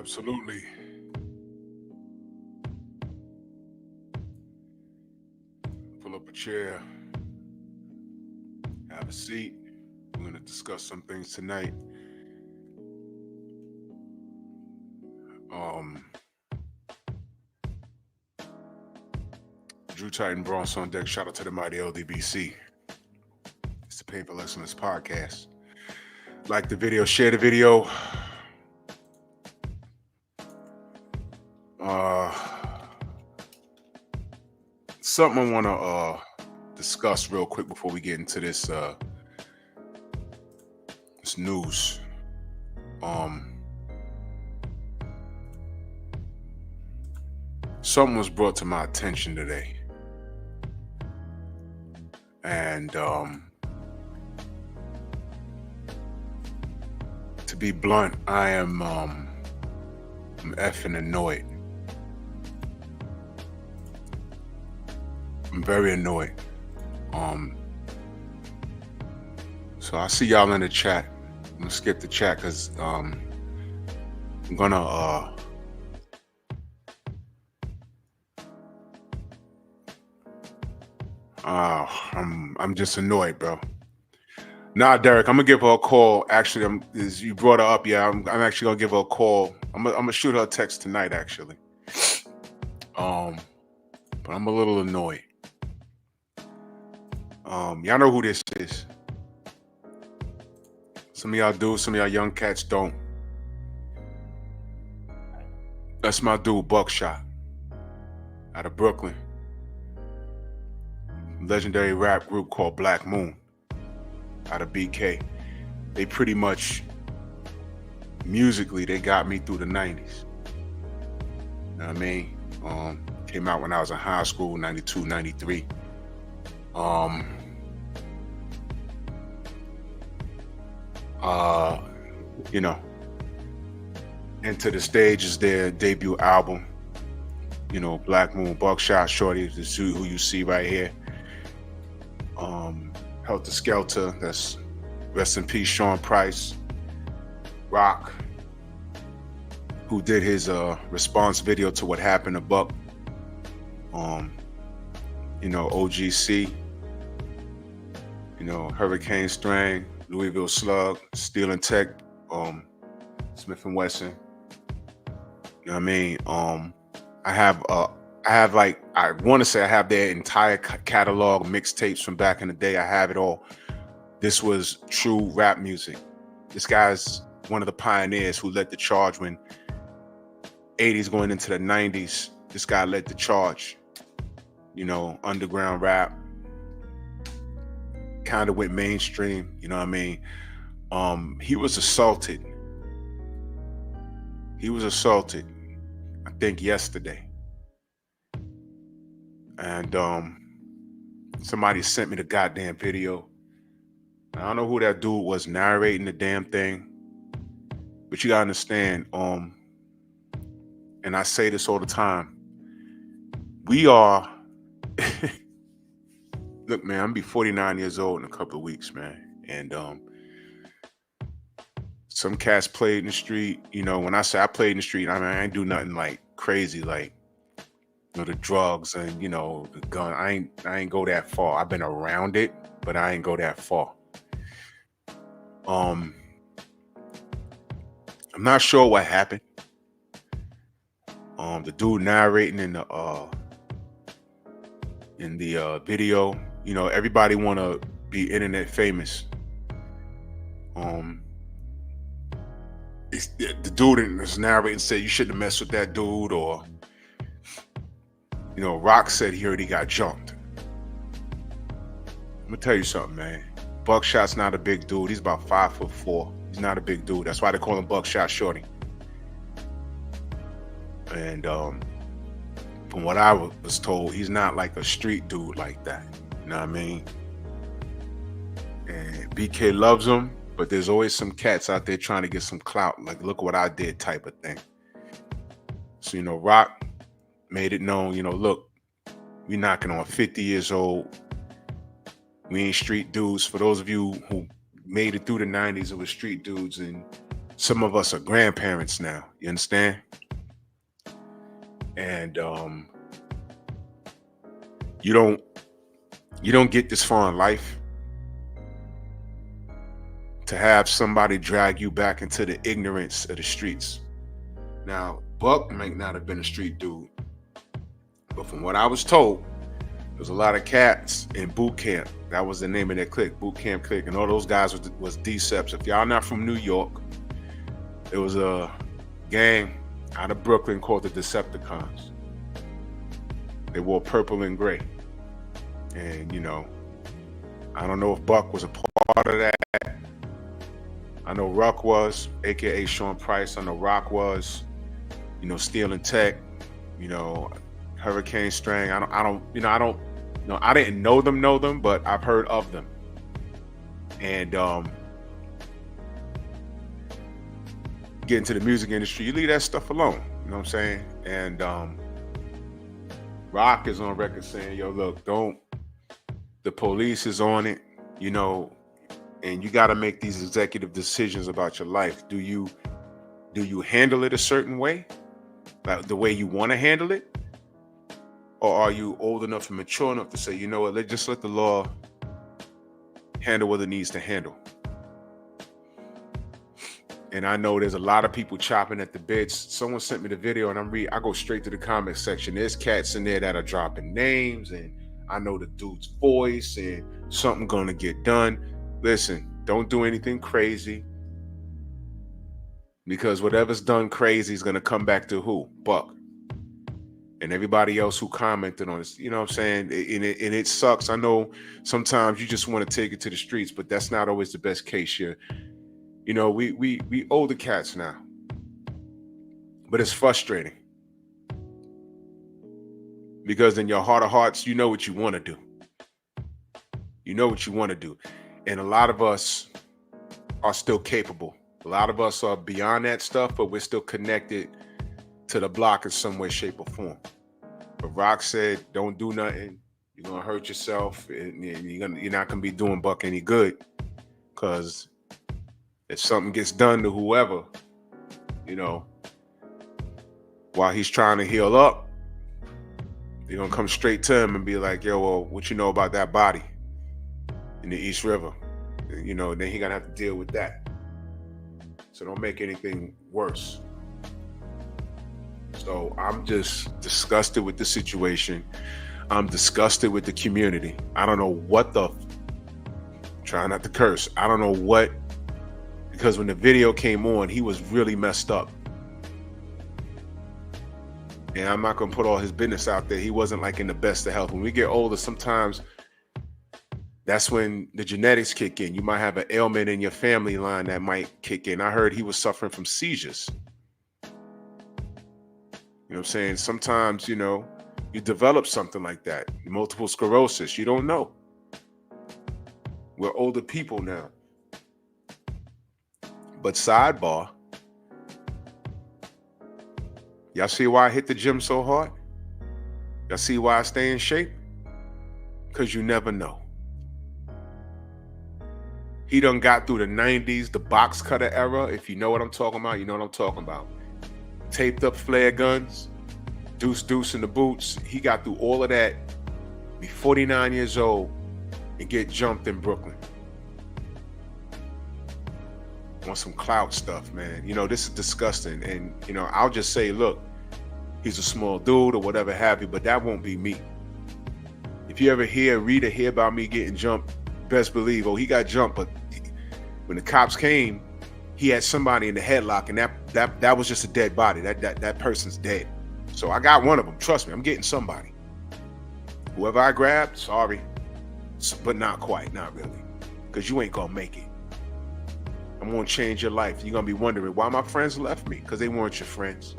Absolutely. Pull up a chair, have a seat. We're going to discuss some things tonight. Um, Drew Titan Bronx on deck. Shout out to the mighty LDBC. It's the Paper Excellence Podcast. Like the video, share the video. Uh, Something I want to discuss real quick before we get into this news. Something was brought to my attention today, and to be blunt, I'm effing annoyed. I'm very annoyed. So I see y'all in the chat. I'm gonna skip the chat because I'm gonna I'm just annoyed, bro. Nah, Derek, I'm gonna give her a call. Actually, as you brought her up, yeah, I'm actually gonna give her a call. I'm gonna shoot her a text tonight, actually. But I'm a little annoyed. Y'all know who this is. Some of y'all do, some of y'all young cats don't. That's my dude, Buckshot, out of Brooklyn. Legendary rap group called Black Moon, out of BK. They pretty much, musically, they got me through the 90s. You know what I mean? Came out when I was in high school, 92, 93. You know, Enter the Stage is their debut album. You know, Black Moon, Buckshot, Shorty, who you see right here. Helter Skelter, that's rest in peace, Sean Price. Rock, who did his response video to what happened to Buck. You know, OGC, you know, Hurricane Strang, Louisville Slug, Steel and Tech, Smith and Wesson. You know what I mean? I have like, I want to say I have their entire catalog, mixtapes from back in the day. I have it all. This was true rap music. This guy's one of the pioneers who led the charge when 80s going into the 90s. This guy led the charge. You know, underground rap. Kind of went mainstream, you know what I mean? He was assaulted. I think yesterday. And somebody sent me the goddamn video. I don't know who that dude was narrating the damn thing, but you gotta understand, and I say this all the time, we are look, man, I'm gonna be 49 years old in a couple of weeks, man. And some cats played in the street. You know, when I say I played in the street, I mean, I ain't do nothing like crazy, like, you know, the drugs and, you know, the gun. I ain't go that far. I've been around it, but I ain't go that far. I'm not sure what happened. The dude narrating in the video, you know, everybody want to be internet famous. The dude in this narrating said you shouldn't have messed with that dude, or, you know, Rock said he already got jumped. I'm gonna tell you something, man. Buckshot's not a big dude. He's about 5'4". He's not a big dude. That's why they call him Buckshot Shorty. And from what I was told, he's not like a street dude like that. You know what I mean? And BK loves him, but there's always some cats out there trying to get some clout, like, look what I did type of thing. So, you know, Rock made it known, you know, look, we knocking on 50 years old. We ain't street dudes. For those of you who made it through the 90s, it was street dudes, and some of us are grandparents now. You understand? And you don't get this far in life to have somebody drag you back into the ignorance of the streets. Now, Buck might not have been a street dude, but from what I was told, there's a lot of cats in boot camp. That was the name of their clique, boot camp clique, and all those guys was Deceps. If y'all not from New York, there was a gang out of Brooklyn called the Decepticons. They wore purple and gray, and I don't know if Buck was a part of that. I know Ruck was, aka Sean Price. I know Rock was, Steel and Tech, Hurricane Strang. I didn't know them, but I've heard of them. And get into the music industry, you leave that stuff alone. You know what I'm saying? And Rock is on record saying, yo, look, the police is on it, and you got to make these executive decisions about your life. Do you handle it a certain way, like the way you want to handle it? Or are you old enough and mature enough to say, you know what, just let the law handle what it needs to handle? And I know there's a lot of people chopping at the bits. Someone sent me the video and I go straight to the comment section. There's cats in there that are dropping names, and I know the dude's voice, and something gonna get done. Listen, don't do anything crazy, because whatever's done crazy is gonna come back to who? Buck. And everybody else who commented on this, you know what I'm saying? And it sucks. I know sometimes you just want to take it to the streets, but that's not always the best case here. We older cats now, but it's frustrating because in your heart of hearts, you know what you want to do. You know what you want to do. And a lot of us are still capable. A lot of us are beyond that stuff, but we're still connected to the block in some way, shape, or form. But Rock said, don't do nothing. You're going to hurt yourself. And you're not going to be doing Buck any good. Because if something gets done to whoever, while he's trying to heal up, you're going to come straight to him and be like, yo, well, what you know about that body in the East River? Then he going to have to deal with that. So don't make anything worse. So I'm just disgusted with the situation. I'm disgusted with the community. I don't know what try not to curse. I don't know what, because when the video came on, he was really messed up. And I'm not going to put all his business out there. He wasn't like in the best of health. When we get older, sometimes that's when the genetics kick in. You might have an ailment in your family line that might kick in. I heard he was suffering from seizures. You know what I'm saying? Sometimes, you develop something like that. Multiple sclerosis. You don't know. We're older people now. But sidebar, y'all see why I hit the gym so hard? Y'all see why I stay in shape? Because you never know. He done got through the 90s, the box cutter era. If you know what I'm talking about, you know what I'm talking about. Taped up flare guns, deuce in the boots. He got through all of that, be 49 years old, and get jumped in Brooklyn. Want some clout stuff, man. This is disgusting. And, I'll just say, look, he's a small dude or whatever have you, but that won't be me. If you ever read or hear about me getting jumped, best believe, he got jumped, but when the cops came, he had somebody in the headlock, and that was just a dead body. That person's dead. So I got one of them. Trust me, I'm getting somebody. Whoever I grabbed, sorry, but not quite, not really, because you ain't gonna make it. I'm gonna change your life. You're gonna be wondering why my friends left me, because they weren't your friends.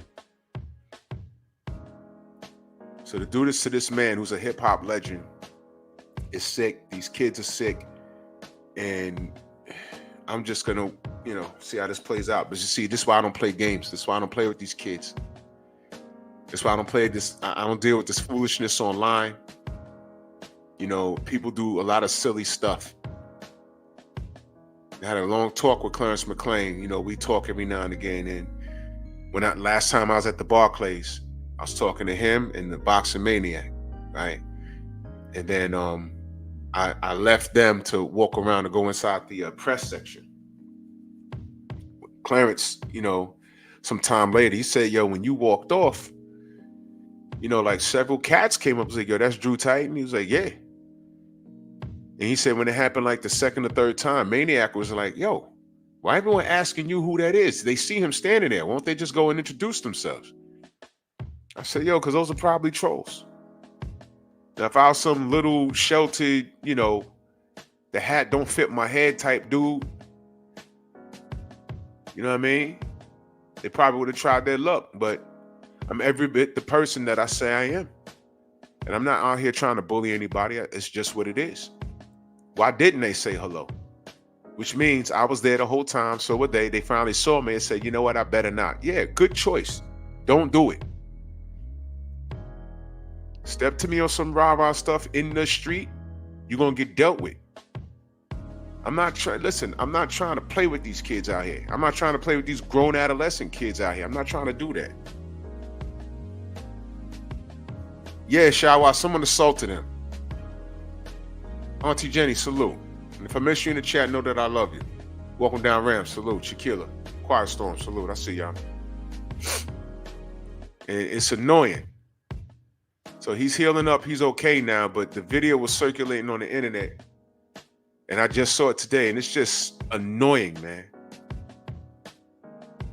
So to do this to this man who's a hip hop legend is sick. These kids are sick, and I'm just gonna, see how this plays out. But you see, this is why I don't play games. This is why I don't play with these kids. That's why I don't play this. I don't deal with this foolishness online. People do a lot of silly stuff. I had a long talk with Clarence McClain. You know, we talk every now and again. And last time I was at the Barclays, I was talking to him and the Boxing Maniac, right? And then I left them to walk around and go inside the press section. Clarence, you know, some time later, he said, yo, when you walked off, you know, like several cats came up and said, yo, that's Drew Titan. He was like, yeah. And he said when it happened like the second or third time, Maniac was like, yo, why everyone asking you who that is? They see him standing there. Won't they just go and introduce themselves? I said, yo, because those are probably trolls. Now, if I was some little sheltered, you know, the hat don't fit my head type dude, you know what I mean? They probably would have tried their luck, but I'm every bit the person that I say I am. And I'm not out here trying to bully anybody. It's just what it is. Why didn't they say hello? Which means I was there the whole time. So were they. They finally saw me and said, you know what? I better not. Yeah, good choice. Don't do it. Step to me on some rah-rah stuff in the street, you're going to get dealt with. I'm not trying to play with these kids out here. I'm not trying to play with these grown adolescent kids out here. I'm not trying to do that. Yeah, Shawa, someone assaulted him. Auntie Jenny, salute. And if I miss you in the chat, know that I love you. Welcome down Ram, salute. Shaquilla, Quiet Storm, salute. I see y'all. And it's annoying. So he's healing up. He's okay now, but the video was circulating on the internet. And I just saw it today, and it's just annoying, man.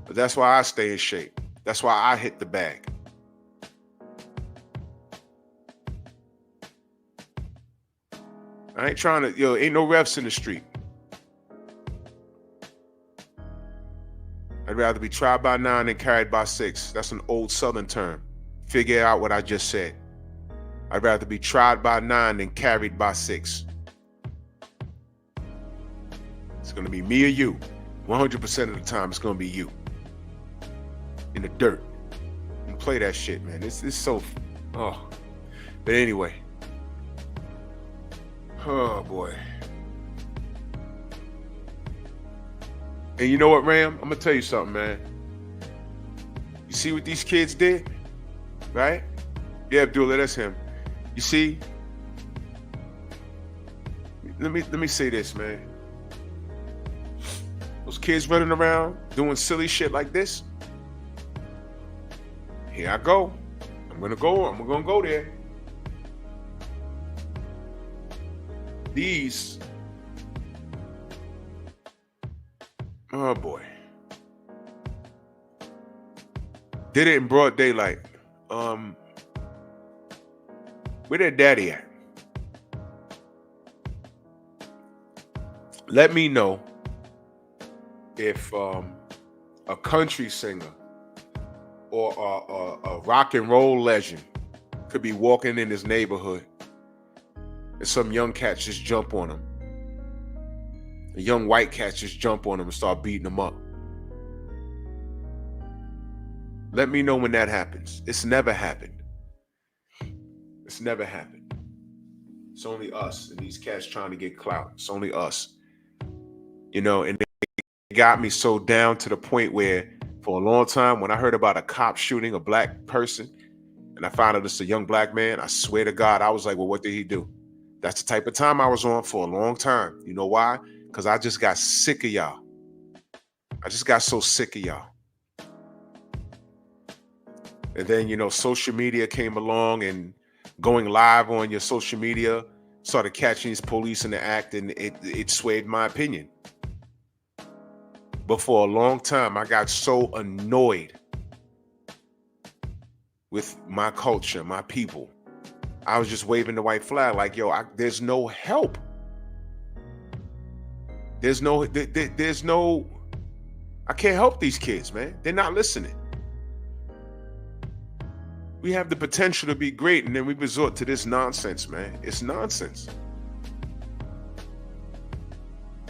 But that's why I stay in shape. That's why I hit the bag. I ain't trying to, ain't no refs in the street. I'd rather be tried by 9 than carried by 6. That's an old Southern term. Figure out what I just said. I'd rather be tried by 9 than carried by 6. It's going to be me or you. 100% of the time, it's going to be you. In the dirt. And play that shit, man. It's so... Oh. But anyway. Oh, boy. And you know what, Ram? I'm going to tell you something, man. You see what these kids did? Right? Yeah, Abdullah, that's him. You see? Let me say this, man. Those kids running around doing silly shit like this. Here I go. I'm gonna go there. These, oh boy, did it in broad daylight. Where their daddy at? Let me know if a country singer or a rock and roll legend could be walking in his neighborhood and some young cats just jump on him. The young white cats just jump on him and start beating him up. Let me know when that happens. It's never happened. It's never happened. It's only us and these cats trying to get clout. It's only us. And they got me so down to the point where for a long time, when I heard about a cop shooting a black person and I found out it's a young black man, I swear to God, I was like, well, what did he do? That's the type of time I was on for a long time. You know why? Because I just got sick of y'all. I just got so sick of y'all. And then, social media came along and going live on your social media started catching these police in the act, and it swayed my opinion. But for a long time, I got so annoyed with my culture, my people. I was just waving the white flag like, there's no help. There's no, I can't help these kids, man. They're not listening. We have the potential to be great, and then we resort to this nonsense, man. It's nonsense.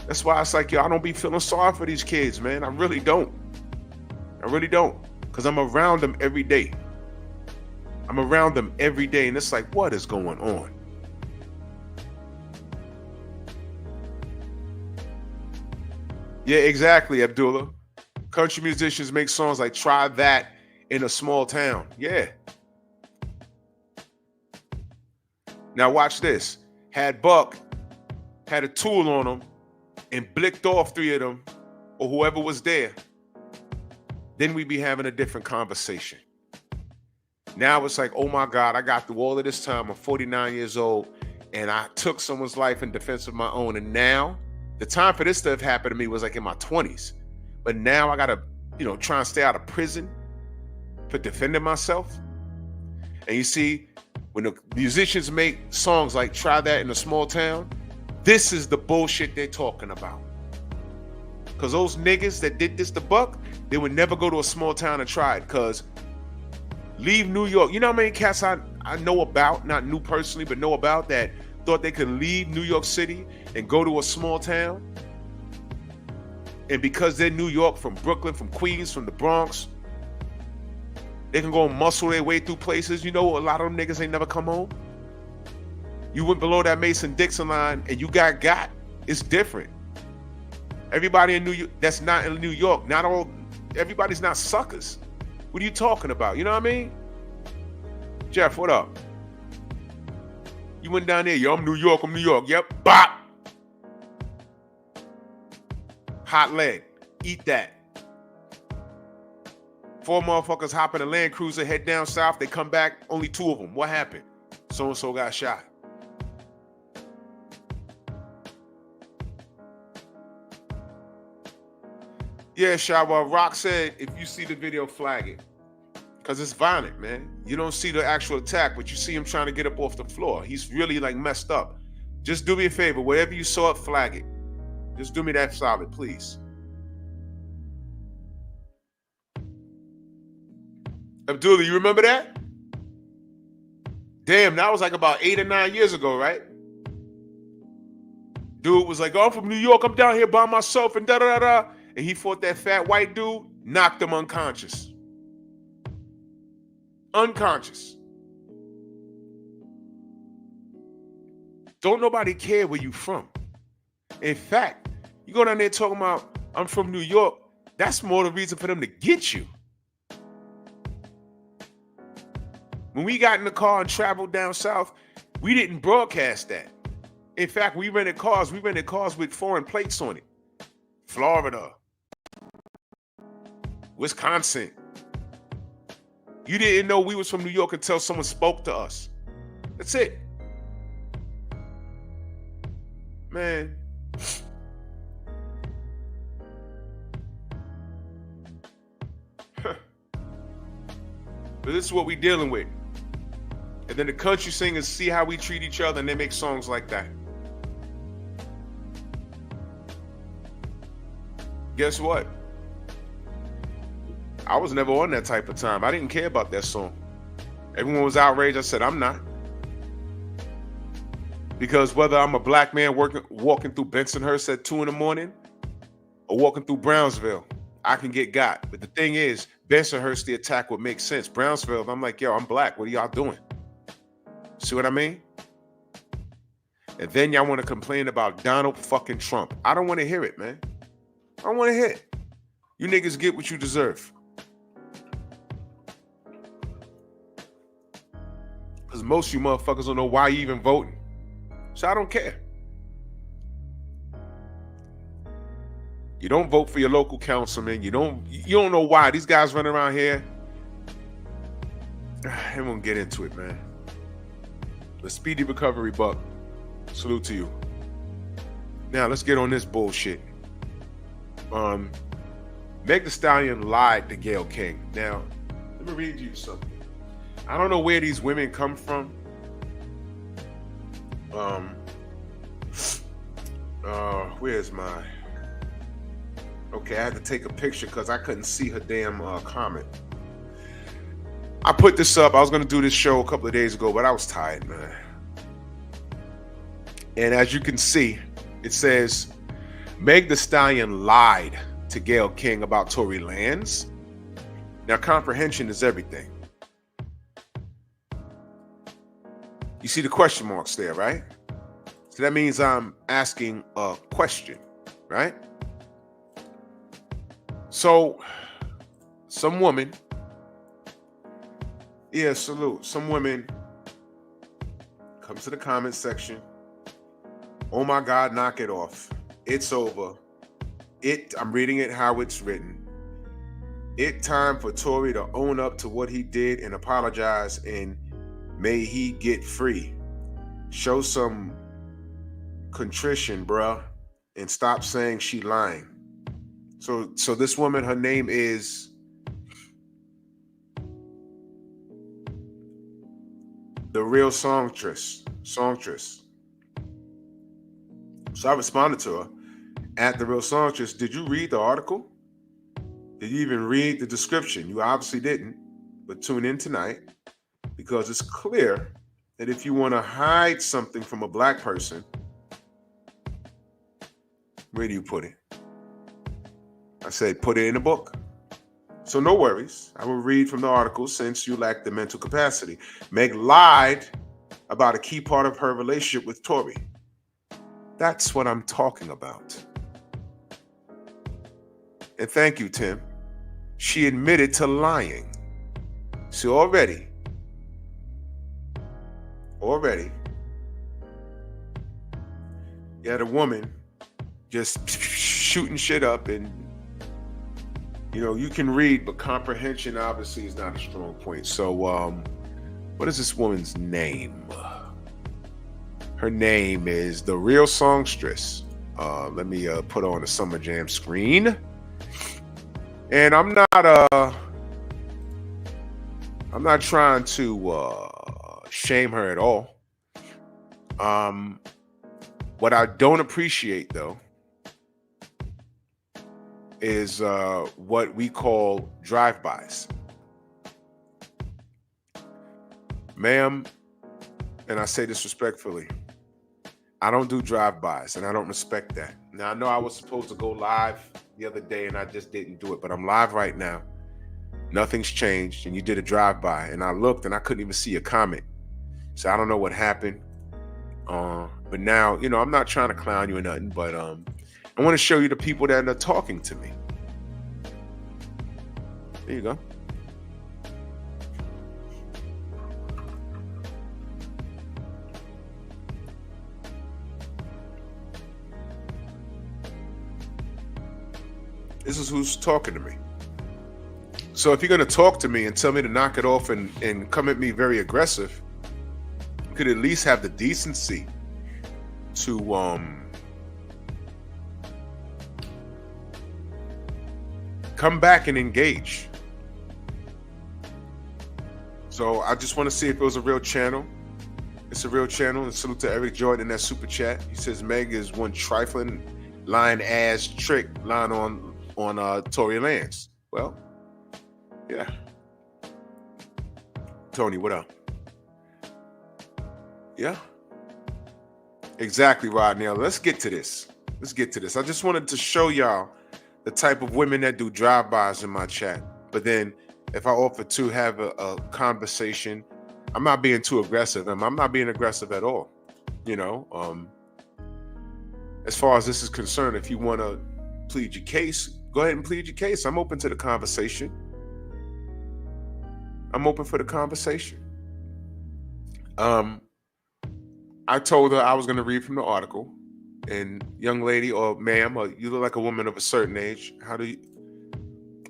That's why it's like, I don't be feeling sorry for these kids, man. I really don't. Because I'm around them every day. And it's like, what is going on? Yeah, exactly, Abdullah. Country musicians make songs like Try That in a Small Town. Yeah. Now watch this. Had Buck had a tool on him and blicked off 3 of them or whoever was there, then we'd be having a different conversation. Now it's like, oh my God, I got through all of this time. I'm 49 years old and I took someone's life in defense of my own. And now the time for this stuff happened to me was like in my 20s. But now I got to, try and stay out of prison for defending myself. And you see, when the musicians make songs like Try That in a Small Town, this is the bullshit they're talking about. Because those niggas that did this to Buck, they would never go to a small town and try it. Because leave New York. You know how many cats I know about, not knew personally, but know about, that thought they could leave New York City and go to a small town? And because they're New York, from Brooklyn, from Queens, from the Bronx, they can go and muscle their way through places. You know, a lot of them niggas ain't never come home. You went below that Mason-Dixon line and you got. It's different. Everybody in New York that's not in New York, everybody's not suckers. What are you talking about? You know what I mean? Jeff, what up? You went down there, yo, I'm New York. Yep, bop. Hot leg, eat that. 4 motherfuckers hop in a Land Cruiser, head down south, they come back, only 2 of them. What happened? So-and-so got shot. Yeah, Shawa, Rock said, if you see the video, flag it. Because it's violent, man. You don't see the actual attack, but you see him trying to get up off the floor. He's really like messed up. Just do me a favor. Wherever you saw it, flag it. Just do me that solid, please. Abdullah, you remember that? Damn, that was like about 8 or 9 years ago, right? Dude was like, oh, I'm from New York. I'm down here by myself and da-da-da-da. And he fought that fat white dude, knocked him unconscious. Unconscious. Don't nobody care where you from. In fact, you go down there talking about, I'm from New York, that's more the reason for them to get you. When we got in the car and traveled down south, we didn't broadcast that. In fact, we rented cars with foreign plates on it. Florida, Wisconsin. You didn't know we was from New York until someone spoke to us. That's it. Man. But this is what we dealing with. And then the country singers see how we treat each other and they make songs like that. Guess what? I was never on that type of time. I didn't care about that song. Everyone was outraged. I said, I'm not. Because whether I'm a black man walking through Bensonhurst at 2 in the morning or walking through Brownsville, I can get got. But the thing is, Bensonhurst, the attack would make sense. Brownsville, I'm like, yo, I'm black. What are y'all doing? See what I mean? And then y'all want to complain about Donald fucking Trump. I don't want to hear it, man. I don't want to hear it. You niggas get what you deserve. Because most of you motherfuckers don't know why you even voting. So I don't care. You don't vote for your local councilman. You don't know why. These guys running around here. I won't get into it, man. The speedy recovery, Buck. Salute to you. Now let's get on this bullshit. Meg Thee Stallion lied to Gayle King. Now, let me read you something. I don't know where these women come from. Where's my... Okay, I had to take a picture because I couldn't see her damn comment. I put this up. I was going to do this show a couple of days ago, but I was tired, man. And as you can see, it says, Meg Thee Stallion lied to Gayle King about Tory Lanez. Now, comprehension is everything. You see the question marks there, right? So that means I'm asking a question, right? So, some woman, yeah, salute. Some women come to the comment section. Oh my God, knock it off. It's over. I'm reading it how it's written. It time for Tory to own up to what he did and apologize, and may he get free. Show some contrition, bruh, and stop saying she lying. So this woman, her name is The Real Songstress. So I responded to her at The Real Songstress. Did you read the article? Did you even read the description? You obviously didn't, but tune in tonight, because it's clear that if you want to hide something from a black person, where do you put it? I said, put it in a book. So no worries. I will read from the article since you lack the mental capacity. Meg lied about a key part of her relationship with Tory. That's what I'm talking about. And thank you, Tim. She admitted to lying. So already, you had a woman just shooting shit up, and you can read, but comprehension obviously is not a strong point. So what is this woman's name? Her name is The Real Songstress. Let me put on the Summer Jam screen. And I'm not trying to shame her at all. What I don't appreciate, though, is what we call drive-bys. Ma'am, and I say this respectfully, I don't do drive-bys, and I don't respect that. Now, I know I was supposed to go live the other day, and I just didn't do it, but I'm live right now. Nothing's changed, and you did a drive-by, and I looked, and I couldn't even see a comment. So I don't know what happened. But now, I'm not trying to clown you or nothing, but I want to show you the people that are talking to me. There you go. This is who's talking to me. So if you're going to talk to me and tell me to knock it off and come at me very aggressive, you could at least have the decency to come back and engage. So I just want to see if it was a real channel. It's a real channel. And salute to Eric Jordan in that super chat. He says Meg is one trifling lying ass trick lying on Tory Lanez. Well, yeah. Tony, what up? Yeah. Exactly, Rod. Now let's get to this. I just wanted to show y'all the type of women that do drive-bys in my chat. But then if I offer to have a conversation, I'm not being too aggressive. I'm not being aggressive at all. As far as this is concerned, if you want to plead your case, go ahead and plead your case. I'm open to the conversation. I'm open for the conversation. I told her I was going to read from the article. And young lady or ma'am, or you look like a woman of a certain age. I'm going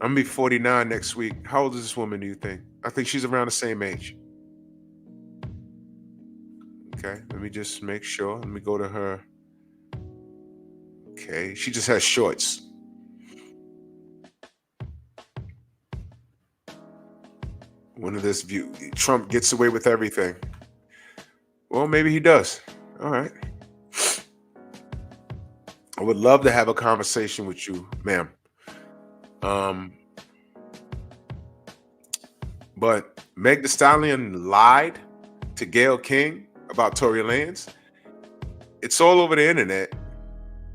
to be 49 next week. How old is this woman, do you think? I think she's around the same age. Okay, let me just make sure. Let me go to her. Okay, she just has shorts. One of this view. Trump gets away with everything. Well, maybe he does. All right. I would love to have a conversation with you, ma'am. But Meg Thee Stallion lied to Gayle King about Tory Lanez. It's all over the internet.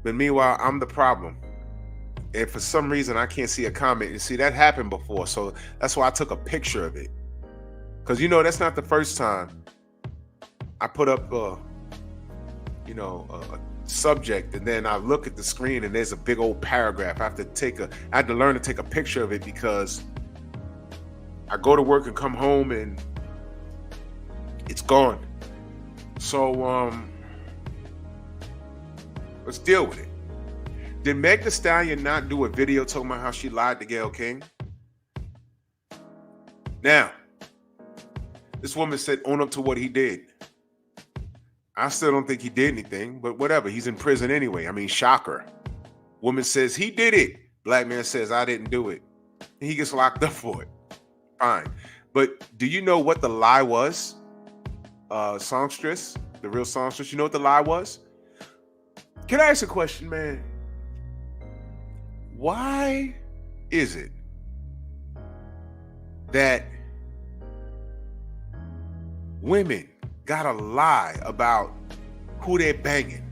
But meanwhile, I'm the problem. And for some reason, I can't see a comment. You see, that happened before. So that's why I took a picture of it. Because, that's not the first time I put up, a subject, and then I look at the screen and there's a big old paragraph. I had to learn to take a picture of it because I go to work and come home and it's gone. So let's deal with it. Did Meg Thee Stallion not do a video talking about how she lied to Gayle King? Now, this woman said own up to what he did. I still don't think he did anything, but whatever. He's in prison anyway. I mean, shocker. Woman says he did it. Black man says I didn't do it. He gets locked up for it. Fine. But do you know what the lie was? Songstress, the real songstress. You know what the lie was? Can I ask a question, man? Why is it that women gotta lie about who they're banging?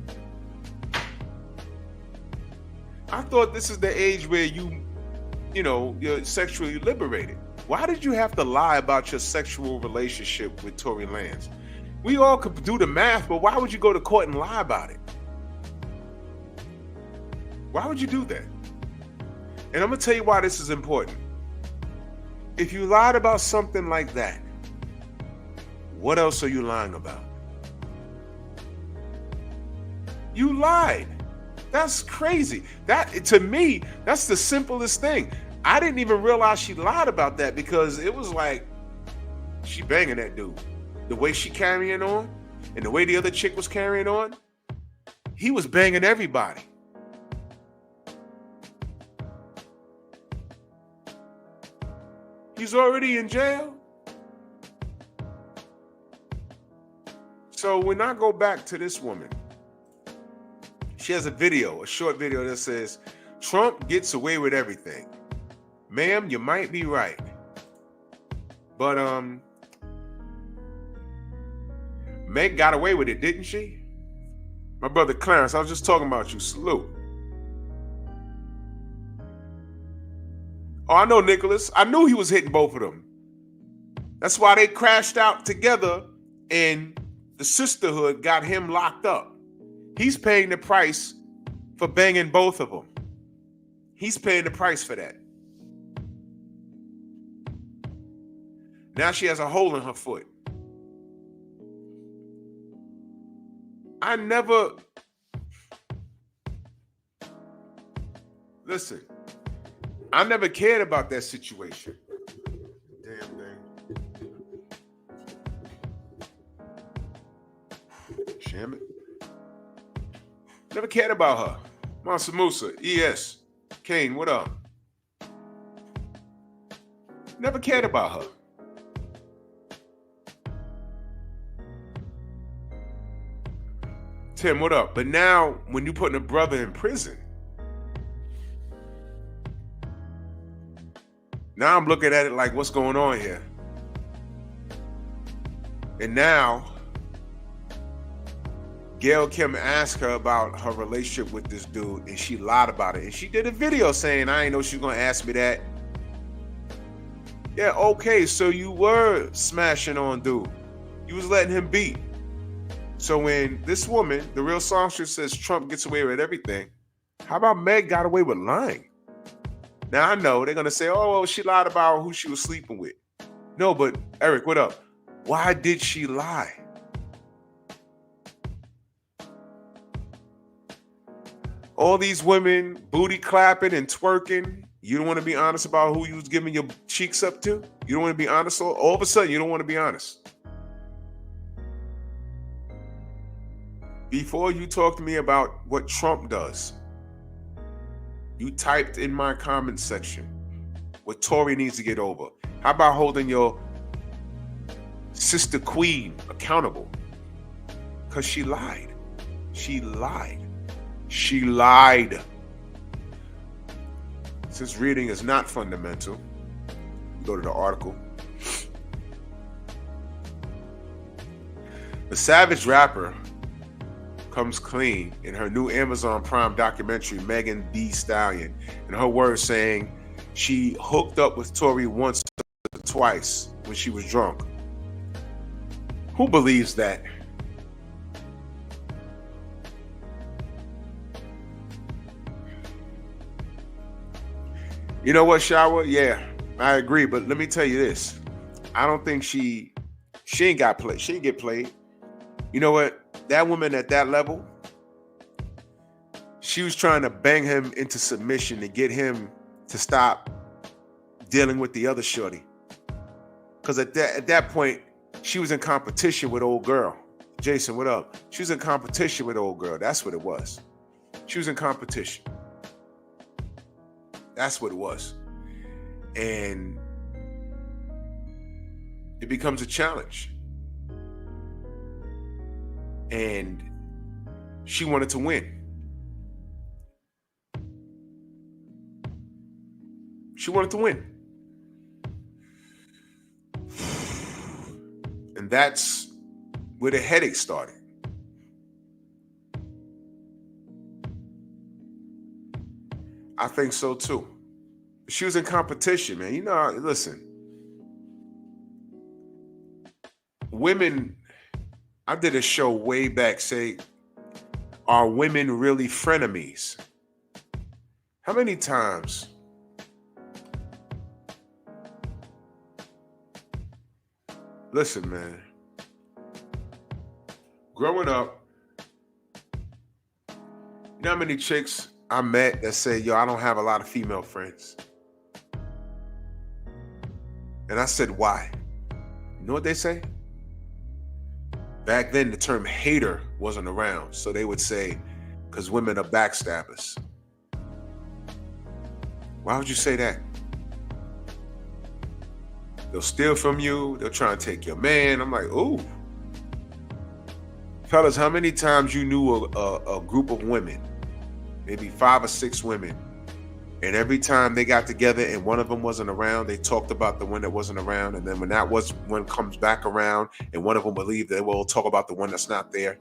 I thought this is the age where you're sexually liberated. Why did you have to lie about your sexual relationship with Tory Lanez? We all could do the math, but why would you go to court and lie about it? Why would you do that? And I'm gonna tell you why this is important. If you lied about something like that, what else are you lying about? You lied. That's crazy. That, to me, that's the simplest thing. I didn't even realize she lied about that because it was like she banging that dude. The way she carrying on and the way the other chick was carrying on, he was banging everybody. He's already in jail. So when I go back to this woman, she has a short video that says, Trump gets away with everything. Ma'am, you might be right. But Meg got away with it, didn't she? My brother Clarence, I was just talking about you. Salute. Oh, I know Nicholas. I knew he was hitting both of them. That's why they crashed out together and the sisterhood got him locked up. He's paying the price for banging both of them. He's paying the price for that. Now she has a hole in her foot. Listen, I never cared about that situation. Damn thing. Sham it. Never cared about her. Mansa Musa, ES, Kane, what up? Never cared about her. Tim, what up? But now, when you putting a brother in prison, now I'm looking at it like, what's going on here? And now, Gayle King asked her about her relationship with this dude, and she lied about it. And she did a video saying, I ain't know she was gonna ask me that. Yeah, okay, so you were smashing on dude. You was letting him beat. So when this woman, the real songstress, says Trump gets away with everything, how about Meg got away with lying? Now I know they're gonna say, oh, well, she lied about who she was sleeping with. No, but Eric, what up? Why did she lie? All these women booty clapping and twerking. You don't want to be honest about who you was giving your cheeks up to? You don't want to be honest? All of a sudden, you don't want to be honest. Before you talk to me about what Trump does, you typed in my comment section what Tory needs to get over. How about holding your sister queen accountable? Because she lied. She lied. She lied. Since reading is not fundamental, go to the article. The savage rapper comes clean in her new Amazon Prime documentary, Megan Thee Stallion. In her words, saying she hooked up with Tory once or twice when she was drunk. Who believes that? You know what, Shower? Yeah, I agree. But let me tell you this. I don't think she ain't got played. She ain't get played. You know what? That woman at that level, she was trying to bang him into submission to get him to stop dealing with the other shorty. Because at that point, she was in competition with old girl. Jason, what up? She was in competition with old girl. That's what it was. She was in competition. That's what it was. And it becomes a challenge. And she wanted to win. She wanted to win. And that's where the headache started. I think so too. She was in competition, man. You know, listen. Women, I did a show way back, say, are women really frenemies? How many times listen, man. Growing up, you know how many chicks I met that say, yo, I don't have a lot of female friends? And I said, why? You know what they say? Back then, the term hater wasn't around. So they would say, because women are backstabbers. Why would you say that? They'll steal from you. They'll try and take your man. I'm like, ooh. Fellas, how many times you knew a group of women, maybe 5 or 6 women, and every time they got together and one of them wasn't around, they talked about the one that wasn't around, and then when that one comes back around and one of them will leave, they will talk about the one that's not there.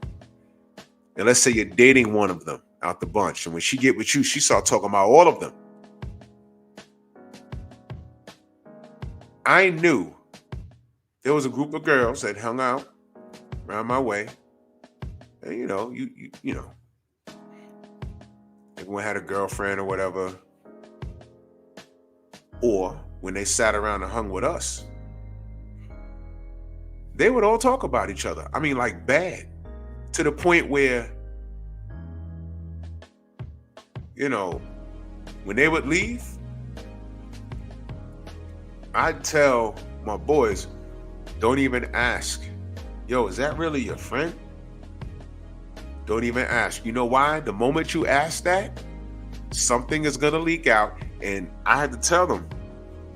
And let's say you're dating one of them out the bunch, and when she get with you, she start talking about all of them. I knew there was a group of girls that hung out around my way. And you know, everyone had a girlfriend or whatever. Or when they sat around and hung with us, they would all talk about each other. I mean, like bad. To the point where, you know, when they would leave, I'd tell my boys, don't even ask. Yo, is that really your friend? Don't even ask. You know why? The moment you ask that, something is going to leak out. And I had to tell them,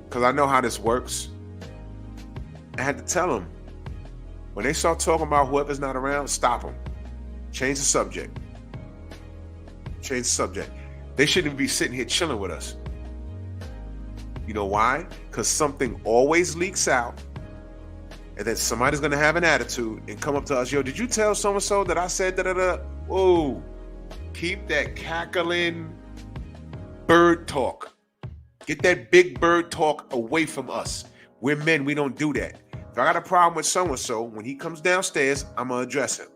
because I know how this works. I had to tell them, when they start talking about whoever's not around, stop them. Change the subject. Change the subject. They shouldn't be sitting here chilling with us. You know why? Because something always leaks out. And then somebody's going to have an attitude and come up to us. Yo, did you tell so-and-so that I said da-da-da? Whoa. Keep that cackling bird talk. Get that big bird talk away from us. We're men. We don't do that. If I got a problem with so-and-so, when he comes downstairs, I'm going to address him.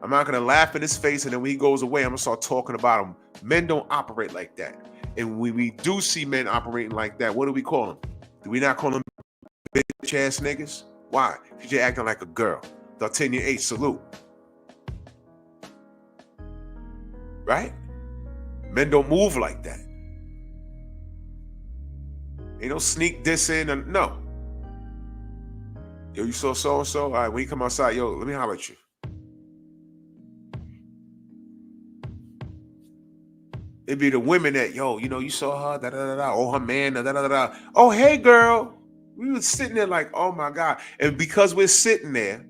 I'm not going to laugh in his face, and then when he goes away, I'm going to start talking about him. Men don't operate like that. And when we do see men operating like that, what do we call them? Do we not call them bitch ass niggas? Why? Because you're acting like a girl. D'Artagnan 8, salute. Right? Men don't move like that. Ain't no sneak dissing. And no. Yo, you saw so-and-so? All right, when you come outside, yo, let me holler at you. It'd be the women that, yo, you know, you saw her, da-da-da-da. Oh, her man, da-da-da-da. Oh, hey, girl. We were sitting there like, oh, my God. And because we're sitting there,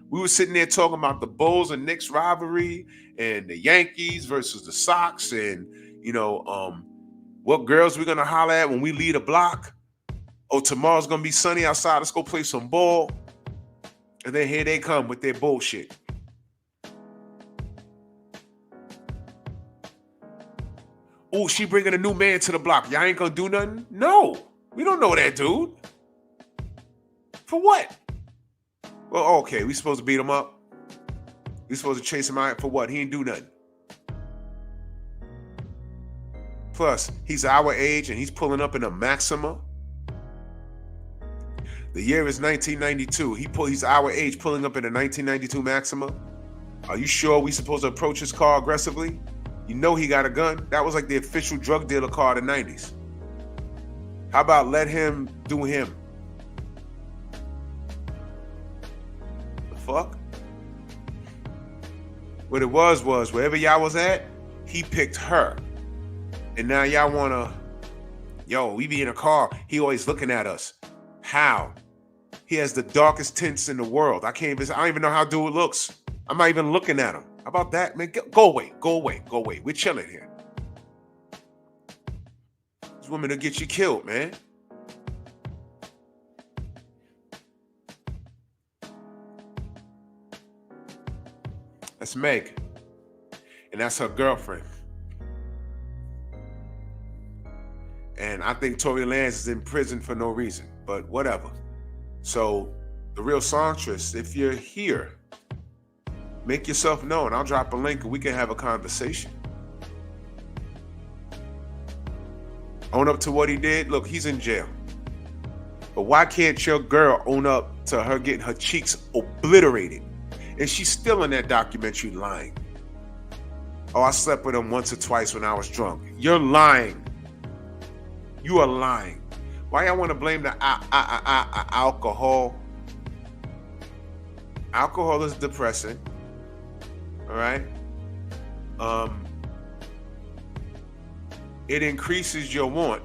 we were sitting there talking about the Bulls and Knicks rivalry and the Yankees versus the Sox and, you know, what girls we're going to holler at when we leave the block. Oh, tomorrow's going to be sunny outside. Let's go play some ball. And then here they come with their bullshit. Oh, she bringing a new man to the block. Y'all ain't going to do nothing? No. We don't know that dude. For what? Well, okay, we supposed to beat him up? We supposed to chase him out for what? He ain't do nothing. Plus, he's our age and he's pulling up in a Maxima. The year is 1992. He's our age, pulling up in a 1992 Maxima. Are you sure we supposed to approach his car aggressively? You know he got a gun. That was like the official drug dealer car of the 90s. How about let him do him? The fuck? What it was wherever y'all was at, he picked her. And now y'all wanna, we be in a car. He always looking at us. How? He has the darkest tints in the world. I don't even know how dude looks. I'm not even looking at him. How about that, man? Go away. We're chilling here. These women will get you killed, man. That's Meg. And that's her girlfriend. And I think Tory Lanez is in prison for no reason, but whatever. So, the real songstress, if you're here, make yourself known. I'll drop a link and we can have a conversation. Own up to what he did. Look, he's in jail. But why can't your girl own up to her getting her cheeks obliterated? And she's still in that documentary lying. Oh, I slept with him once or twice when I was drunk. You're lying. You are lying. Why y'all want to blame the alcohol? Alcohol is depressing. All right. It increases your want.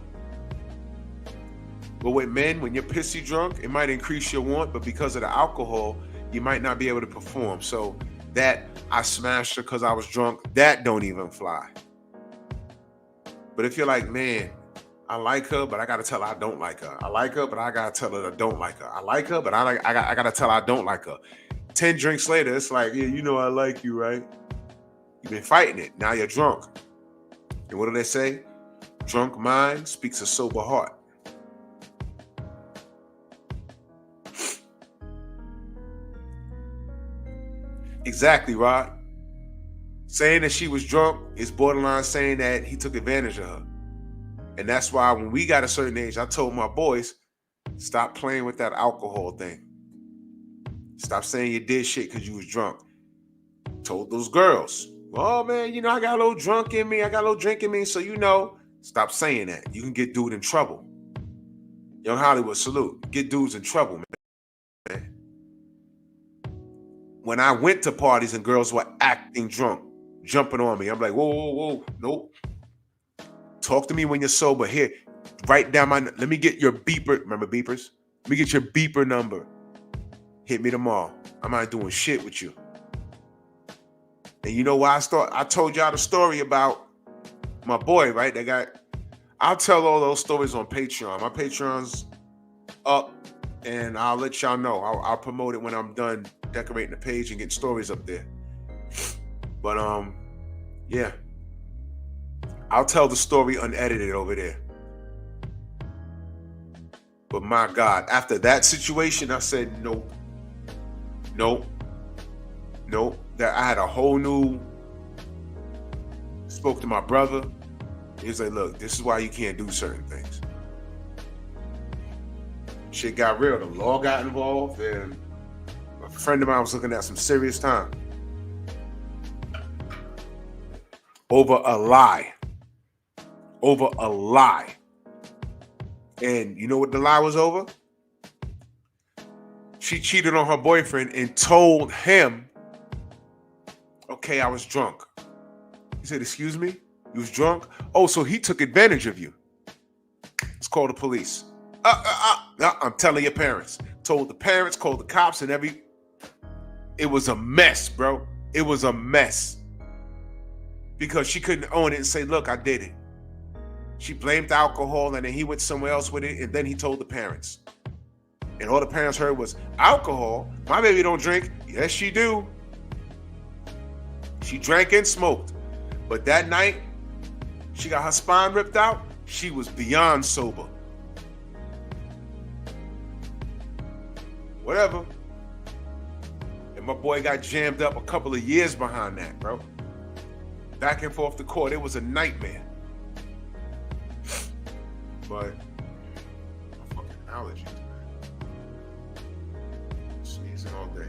But with men, when you're pissy drunk, it might increase your want, but because of the alcohol, you might not be able to perform. So that I smashed her because I was drunk, that don't even fly. But if you're like, man, I like her, but I gotta tell her I don't like her. I like her, but I gotta tell her I don't like her. I like her, but I gotta tell her I don't like her. 10 drinks later, it's like, yeah, you know I like you, right? You've been fighting it. Now you're drunk. And what do they say? Drunk mind speaks a sober heart. Exactly, Rod. Saying that she was drunk is borderline saying that he took advantage of her. And that's why when we got a certain age, I told my boys, stop playing with that alcohol thing. Stop saying you did shit because you was drunk. Told those girls, oh man, I got a little drunk in me. I got a little drink in me. So stop saying that. You can get dude in trouble. Young Hollywood, salute. Get dudes in trouble, man. When I went to parties and girls were acting drunk, jumping on me, I'm like, whoa, nope. Talk to me when you're sober. Here, write down let me get your beeper. Remember beepers? Let me get your beeper number. Hit me tomorrow. I'm not doing shit with you. And you know why I told y'all the story about my boy, right? I'll tell all those stories on Patreon. My Patreon's up and I'll let y'all know. I'll promote it when I'm done decorating the page and getting stories up there. But yeah. I'll tell the story unedited over there. But my God, after that situation, I said, nope. That I had a whole new, spoke to my brother. He was like, look, this is why you can't do certain things. Shit got real. The law got involved, and a friend of mine was looking at some serious time. Over a lie. And you know what the lie was over? She cheated on her boyfriend and told him, okay, I was drunk. He said, excuse me? You was drunk? Oh, so he took advantage of you. Let's call the police. I'm telling your parents. Told the parents, called the cops, and it was a mess, bro. It was a mess. Because she couldn't own it and say, look, I did it. She blamed alcohol, and then he went somewhere else with it, and then he told the parents. And all the parents heard was, alcohol? My baby don't drink. Yes, she do. She drank and smoked. But that night, she got her spine ripped out. She was beyond sober. Whatever. And my boy got jammed up a couple of years behind that, bro. Back and forth to court. It was a nightmare. but my fucking allergies, man. Sneezing all day.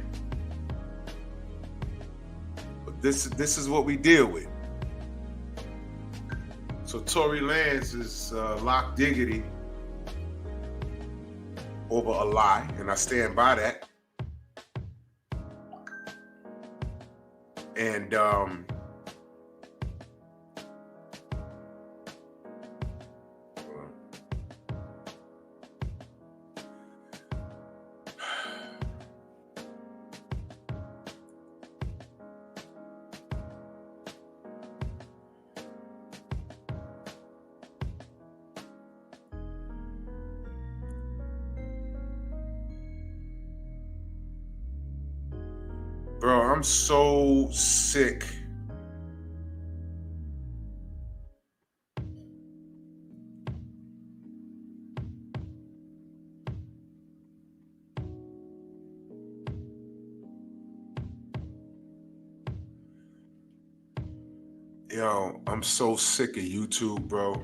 But this is what we deal with. So Tory Lanez is locked diggity over a lie, and I stand by that. And bro, I'm so sick. Yo, I'm so sick of YouTube, bro.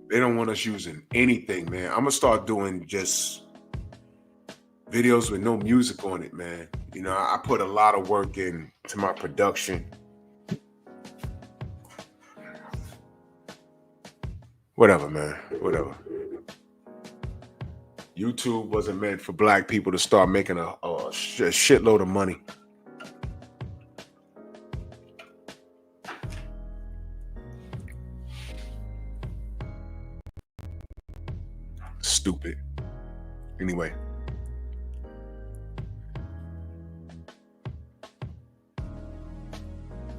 They don't want us using anything, man. I'm gonna start doing just videos with no music on it, man. You know, I put a lot of work into my production. Whatever, man. Whatever. YouTube wasn't meant for black people to start making a shitload of money. Stupid. Anyway.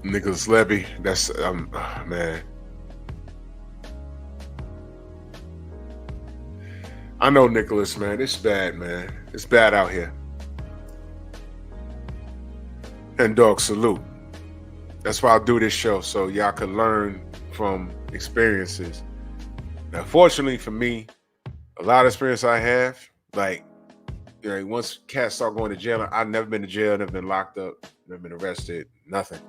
Nicholas Levy, that's man. I know Nicholas, man. It's bad, man. It's bad out here. And dog, salute. That's why I do this show, so y'all can learn from experiences. Now, fortunately for me, a lot of experience I have, like, you know, once cats start going to jail, I've never been to jail, never been locked up, never been arrested, nothing.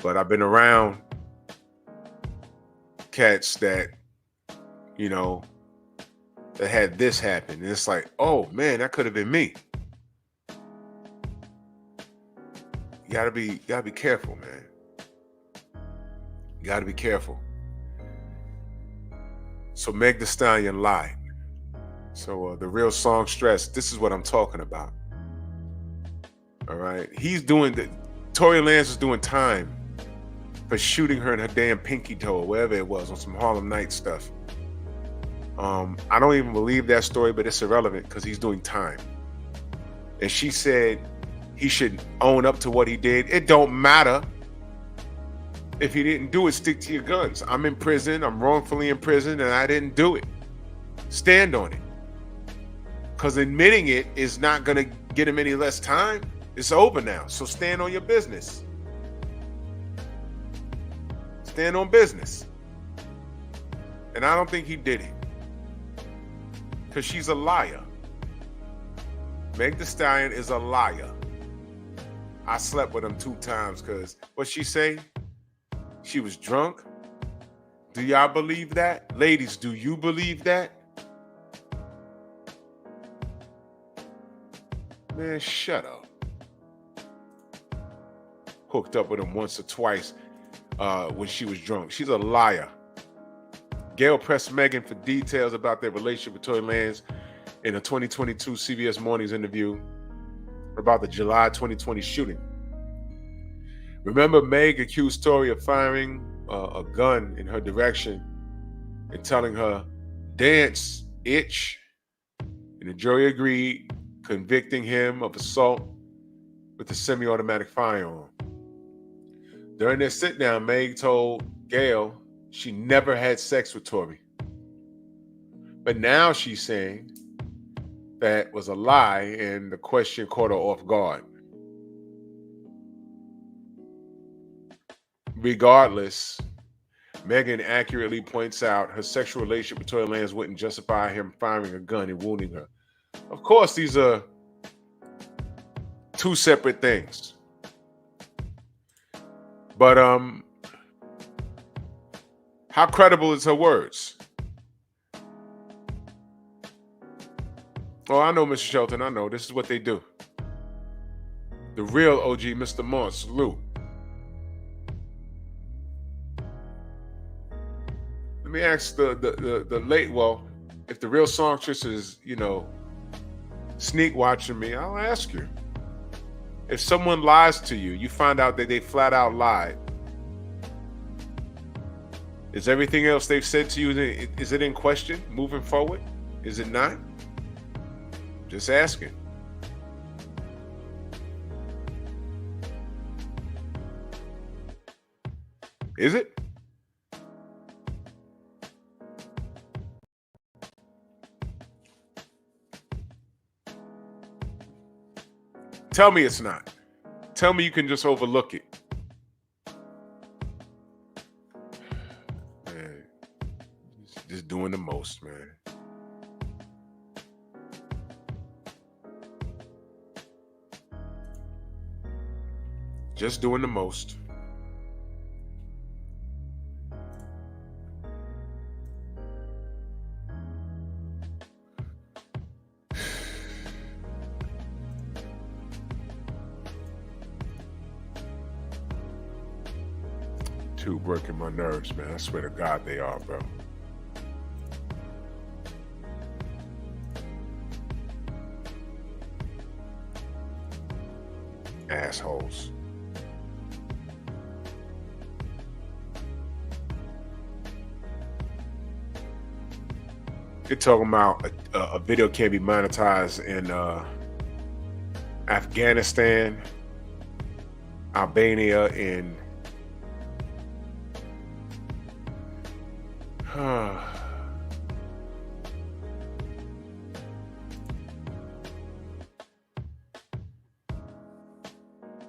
But I've been around cats that, you know, that had this happen. And it's like, oh man, that could have been me. You gotta be careful, man. You gotta be careful. So Meg Thee Stallion lied. So the real song Stress, this is what I'm talking about. All right. Tory Lanez is doing time for shooting her in her damn pinky toe or wherever it was on some Harlem Nights stuff. I don't even believe that story, but it's irrelevant because he's doing time. And she said he should own up to what he did. It don't matter if he didn't do it. Stick to your guns. I'm in prison. I'm wrongfully in prison, and I didn't do it. Stand on it. Because admitting it is not going to get him any less time. It's over now. So stand on your business. Stand on business. And I don't think he did it. Because she's a liar. Meg Thee Stallion is a liar. I slept with him 2 times because what she say? She was drunk? Do y'all believe that? Ladies, do you believe that? Man, shut up. Hooked up with him once or twice when she was drunk. She's a liar. Gayle pressed Megan for details about their relationship with Tory Lanez in a 2022 CBS Mornings interview about the July 2020 shooting. Remember, Meg accused Tory of firing a gun in her direction and telling her, "Dance, itch." And the jury agreed, convicting him of assault with a semi-automatic firearm. During their sit-down, Meg told Gayle she never had sex with Tory. But now she's saying that was a lie and the question caught her off guard. Regardless, Megan accurately points out her sexual relationship with Tory Lanez wouldn't justify him firing a gun and wounding her. Of course, these are 2 separate things. But how credible is her words? Oh, I know, Mr. Shelton. I know. This is what they do. The real OG, Mr. Moss. Salute. Let me ask the late. Well, if the real songstress is, sneak watching me, I'll ask you. If someone lies to you, you find out that they flat out lied. Is everything else they've said to you, is it in question moving forward? Is it not? Just asking. Is it? Tell me it's not. Tell me you can just overlook it. Man, just doing the most, man. Just doing the most. Two breaking my nerves, man. I swear to God they are, bro. Assholes. You're talking about a video can't be monetized in Afghanistan, Albania, and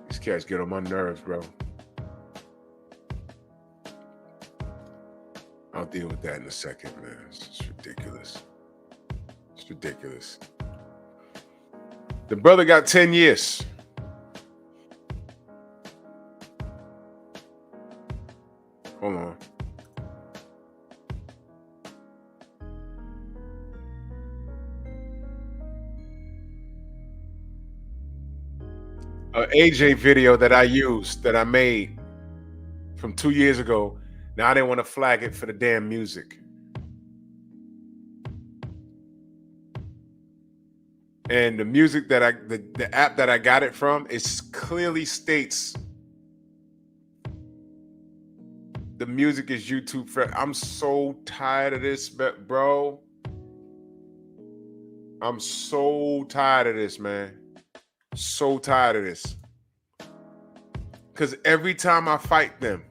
these cats get on my nerves, bro. I'll deal with that in a second, man. It's just ridiculous. It's ridiculous. The brother got 10 years. Hold on. An AJ video that I used, that I made from 2 years ago. Now I didn't want to flag it for the damn music. And the music that the app that I got it from, it clearly states the music is YouTube friendly. I'm so tired of this, bro. I'm so tired of this, man. So tired of this. Because every time I fight them,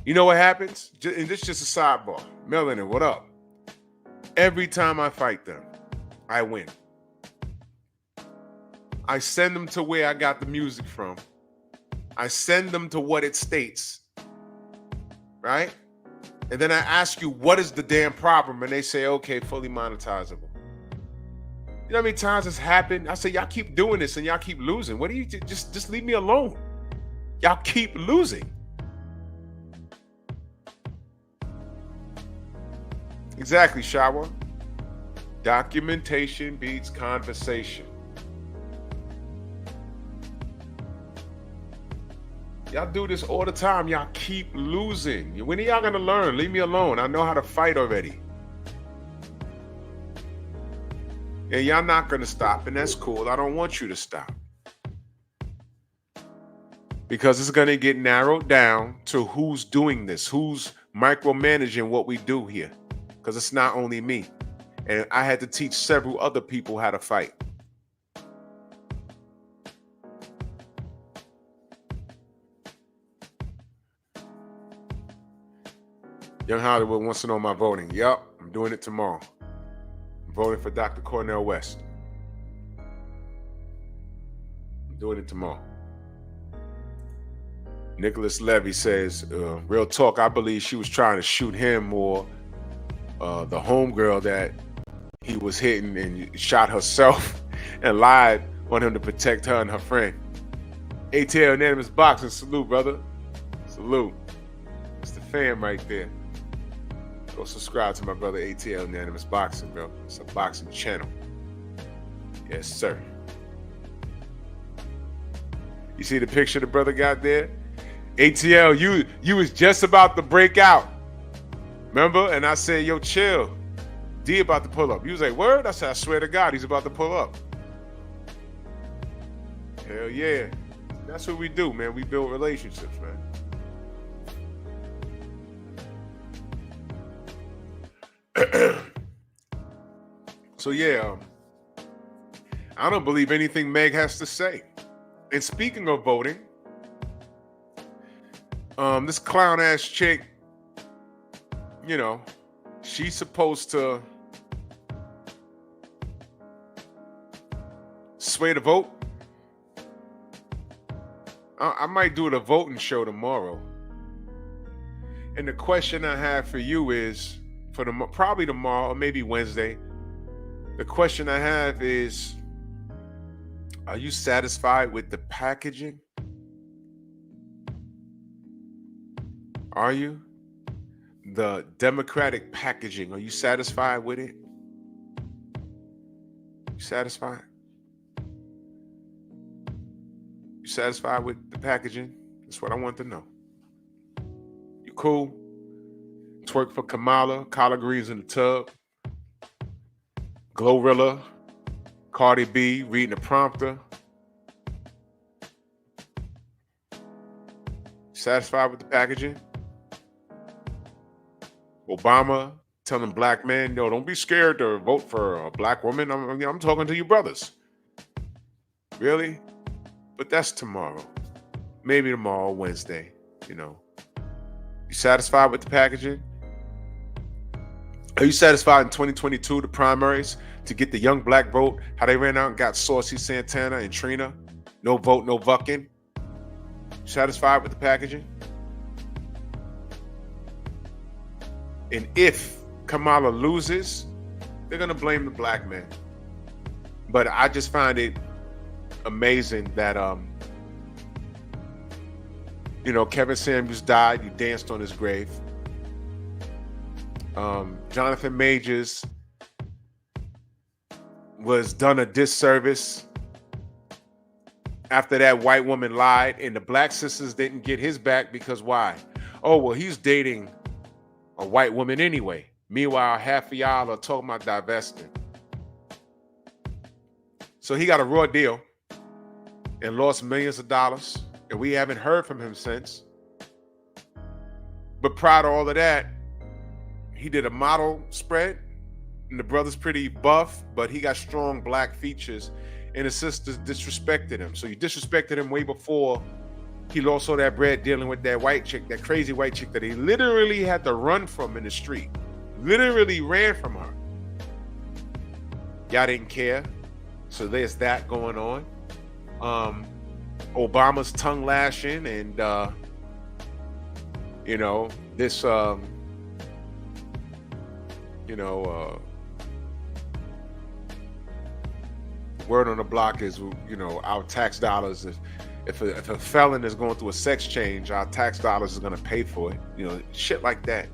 you know what happens? And this is just a sidebar. Melanin, what up? Every time I fight them, I win. I send them to where I got the music from. I send them to what it states. Right? And then I ask you, what is the damn problem? And they say, okay, fully monetizable. You know how many times this happened? I say, y'all keep doing this and y'all keep losing. What do you just leave me alone? Y'all keep losing. Exactly, Shawa. Documentation beats conversation. Y'all do this all the time. Y'all keep losing. When are y'all gonna learn? Leave me alone. I know how to fight already. And y'all not gonna stop, and that's cool. I don't want you to stop. Because it's gonna get narrowed down to who's doing this, who's micromanaging what we do here. Because it's not only me. And I had to teach several other people how to fight. Young Hollywood wants to know my voting. Yep, I'm doing it tomorrow. I'm voting for Dr. Cornel West. I'm doing it tomorrow. Nicholas Levy says, real talk, I believe she was trying to shoot him or the homegirl that he was hitting and shot herself and lied on him to protect her and her friend. ATL Unanimous Boxing, salute, brother. Salute. It's the fam right there. Go subscribe to my brother ATL Unanimous Boxing, bro. It's a boxing channel. Yes, sir. You see the picture the brother got there? ATL, you was just about to break out. Remember? And I said, yo, chill. D about to pull up. You was like, word? I said, I swear to God, he's about to pull up. Hell yeah. That's what we do, man. We build relationships, man. So yeah, I don't believe anything Meg has to say. And speaking of voting, this clown ass chick, you know, she's supposed to sway the vote. I might do the voting show tomorrow. And the question I have for you is, for probably tomorrow or maybe Wednesday, the question I have is, are you satisfied with the packaging? Are you? The Democratic packaging, are you satisfied with it? You satisfied? You satisfied with the packaging? That's what I want to know. You cool? Twerk for Kamala, collard greens in the tub. Glorilla, Cardi B reading the prompter. Satisfied with the packaging? Obama telling black men, yo, don't be scared to vote for a black woman. I'm talking to you brothers. Really? But that's tomorrow. Maybe tomorrow, Wednesday, you know. You satisfied with the packaging? Are you satisfied in 2022, the primaries, to get the young black vote, how they ran out and got Saucy Santana and Trina? No vote, no bucking. Satisfied with the packaging? And if Kamala loses, they're going to blame the black man. But I just find it amazing that, Kevin Samuels died. You danced on his grave. Jonathan Majors was done a disservice after that white woman lied, and the black sisters didn't get his back because why? Oh, well, he's dating a white woman anyway. Meanwhile, half of y'all are talking about divesting. So he got a raw deal and lost millions of dollars, and we haven't heard from him since. But prior to all of that, he did a model spread, and the brother's pretty buff, but he got strong black features, and his sisters disrespected him. So you disrespected him way before he lost all that bread dealing with that white chick, that crazy white chick that he literally had to run from in the street. Literally ran from her. Y'all didn't care. So there's that going on. Obama's tongue lashing and, this, word on the block is, our tax dollars, if a felon is going through a sex change, our tax dollars is going to pay for it. Shit like that.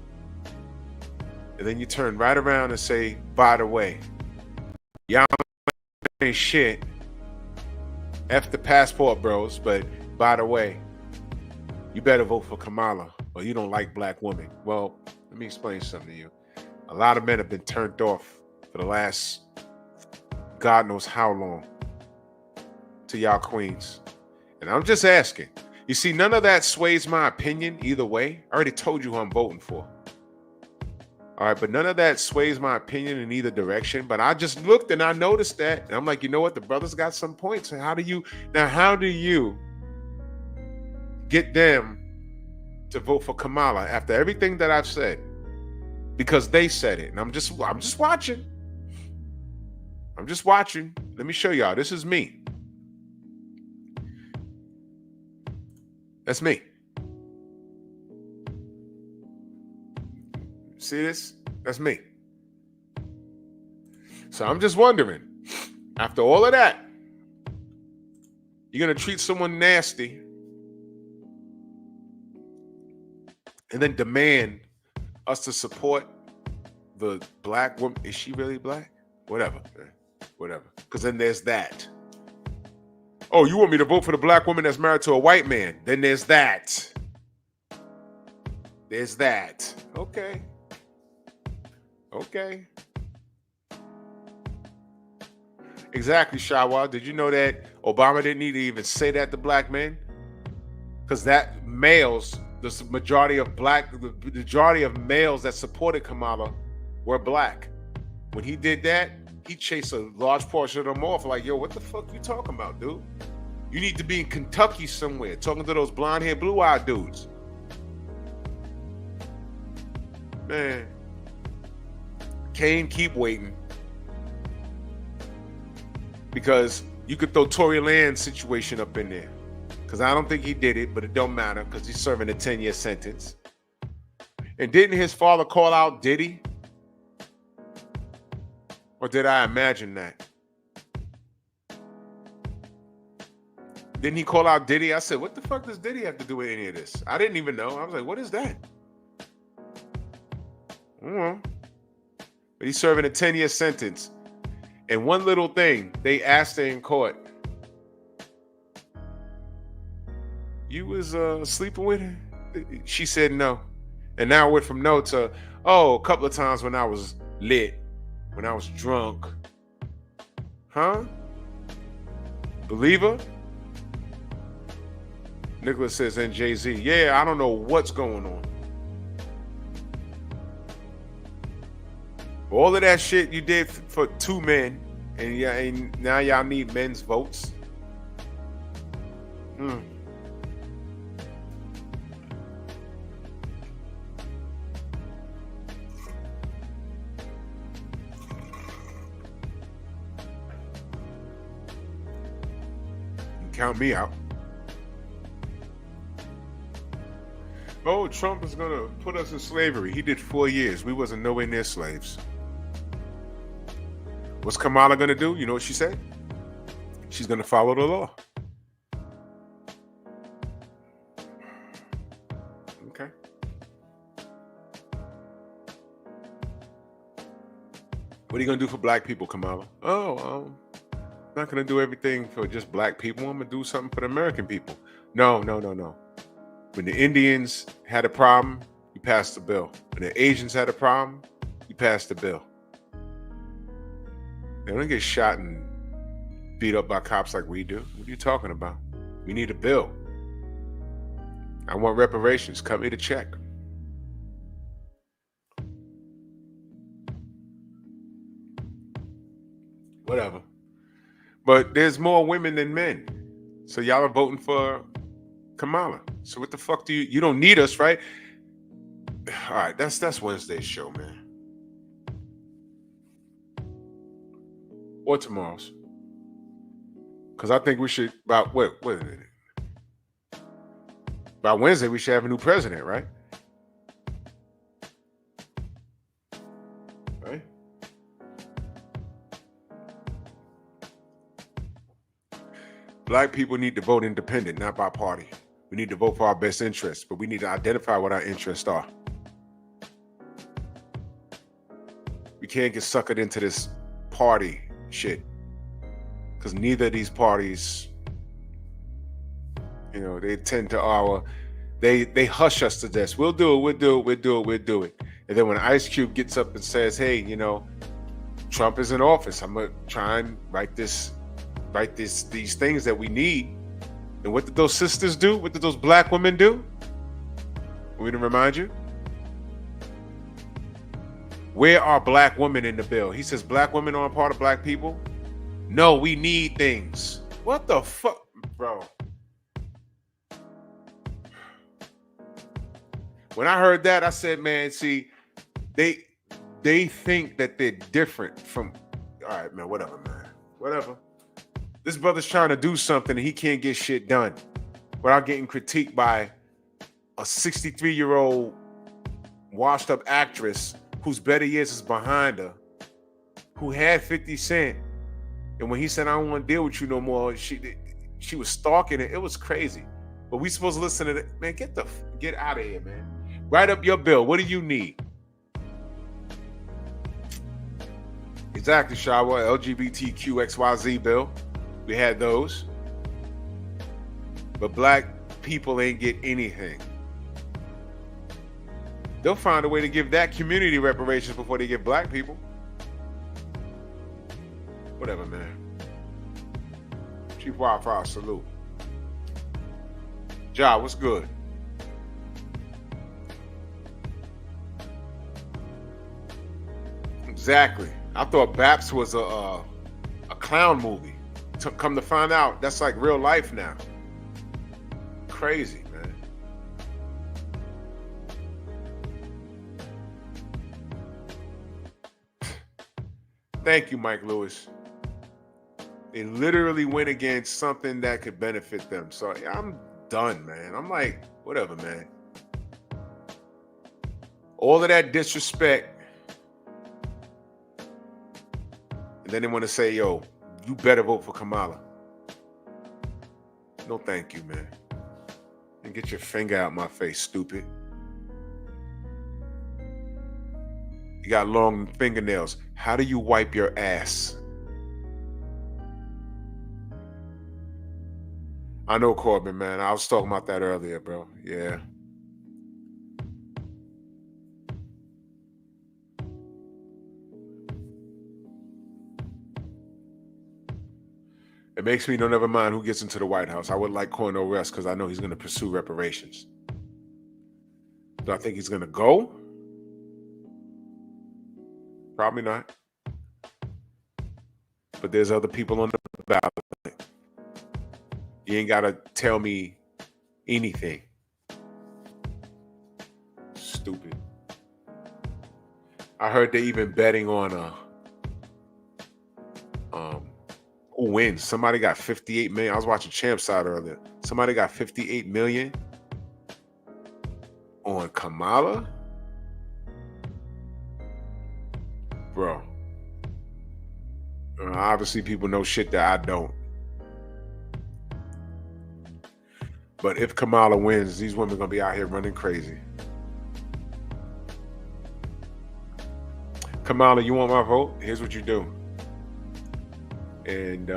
And then you turn right around and say, by the way, y'all ain't shit. F the passport bros, but by the way, you better vote for Kamala or you don't like black women. Well, let me explain something to you. A lot of men have been turned off for the last God knows how long to y'all queens. And I'm just asking. You see, none of that sways my opinion either way. I already told you who I'm voting for. All right, but none of that sways my opinion in either direction. But I just looked and I noticed that. And I'm like, you know what? The brother's got some points. And how do you get them to vote for Kamala after everything that I've said? Because they said it. And I'm just watching. I'm just watching. Let me show y'all. This is me. That's me. See this? That's me. So I'm just wondering, after all of that, you're going to treat someone nasty and then demand us to support the black woman. Is she really black? Whatever, man. Whatever. Because then there's that. Oh, you want me to vote for the black woman that's married to a white man? Then there's that. There's that. Okay. Okay. Exactly, Shawa. Did you know that Obama didn't need to even say that to black men? Because that males, the majority of males that supported Kamala were black. When he did that, he chased a large portion of them off. Like, yo, what the fuck you talking about, dude? You need to be in Kentucky somewhere talking to those blonde-haired, blue-eyed dudes. Man. Kane, keep waiting. Because you could throw Tory Lanez situation up in there. Because I don't think he did it, but it don't matter because he's serving a 10-year sentence. And didn't his father call out Diddy? Or did I imagine that? Didn't he call out Diddy? I said, what the fuck does Diddy have to do with any of this? I didn't even know. I was like, what is that? I don't know. But he's serving a 10-year sentence. And one little thing, they asked her in court, you was sleeping with her? She said no. And now it went from no to, oh, a couple of times when I was lit, when I was drunk. Huh? Believer? Nicholas says, and Jay-Z, yeah, I don't know what's going on. All of that shit you did for two men, and yeah, and now y'all need men's votes. Count me out. Oh, Trump is gonna put us in slavery. He did 4 years. We wasn't nowhere near slaves. What's Kamala gonna do? You know what she said? She's gonna follow the law. Okay. What are you gonna do for black people, Kamala? I'm not gonna do everything for just black people. I'm gonna do something for the American people. No. When the Indians had a problem, you passed the bill. When the Asians had a problem, you passed the bill. They don't get shot and beat up by cops like we do. What are you talking about? We need a bill. I want reparations. Cut me the check. Whatever. But there's more women than men. So y'all are voting for Kamala. So what the fuck do you don't need us, right? All right, that's Wednesday's show, man. Or tomorrow's. Because I think we should, wait a minute. By Wednesday, we should have a new president, right? Right? Black people need to vote independent, not by party. We need to vote for our best interests, but we need to identify what our interests are. We can't get suckered into this party shit. Because neither of these parties, they tend to they hush us to this. We'll do it. And then when Ice Cube gets up and says, hey, Trump is in office, I'm gonna try and write these things that we need. And what did those sisters do? What did those black women do? We didn't remind you? Where are black women in the bill? He says black women aren't part of black people. No, we need things. What the fuck, bro? When I heard that, I said, man, see, they think that they're different from, all right, man, whatever. This brother's trying to do something and he can't get shit done without getting critiqued by a 63-year-old washed up actress whose better years is behind her, who had 50 Cent. And when he said, I don't want to deal with you no more, she was stalking it. It was crazy. But we supposed to listen to that. Man, get out of here, man. Write up your bill. What do you need? Exactly, Shawa. LGBTQXYZ bill. We had those. But black people ain't get anything. They'll find a way to give that community reparations before they give black people. Whatever, man. Chief Wildfire, salute. Ja, what's good? Exactly. I thought Baps was a clown movie. Come to find out, that's like real life now. Crazy, man. Thank you, Mike Lewis. They literally went against something that could benefit them. So yeah, I'm done, man. I'm like, whatever, man. All of that disrespect. And then they want to say, yo, you better vote for Kamala. No, thank you, man. And get your finger out my face, stupid. You got long fingernails. How do you wipe your ass? I know, Corbin, man. I was talking about that earlier, bro. Yeah. It makes me never mind who gets into the White House. I would like Cornel West because I know he's going to pursue reparations. Do I think he's going to go? Probably not. But there's other people on the ballot. You ain't got to tell me anything. Stupid. I heard they even betting on who wins. Somebody got 58 million. I was watching Champ Side earlier. Somebody got 58 million on Kamala. Bro. Obviously, people know shit that I don't. But if Kamala wins, these women are going to be out here running crazy. Kamala, you want my vote? Here's what you do. And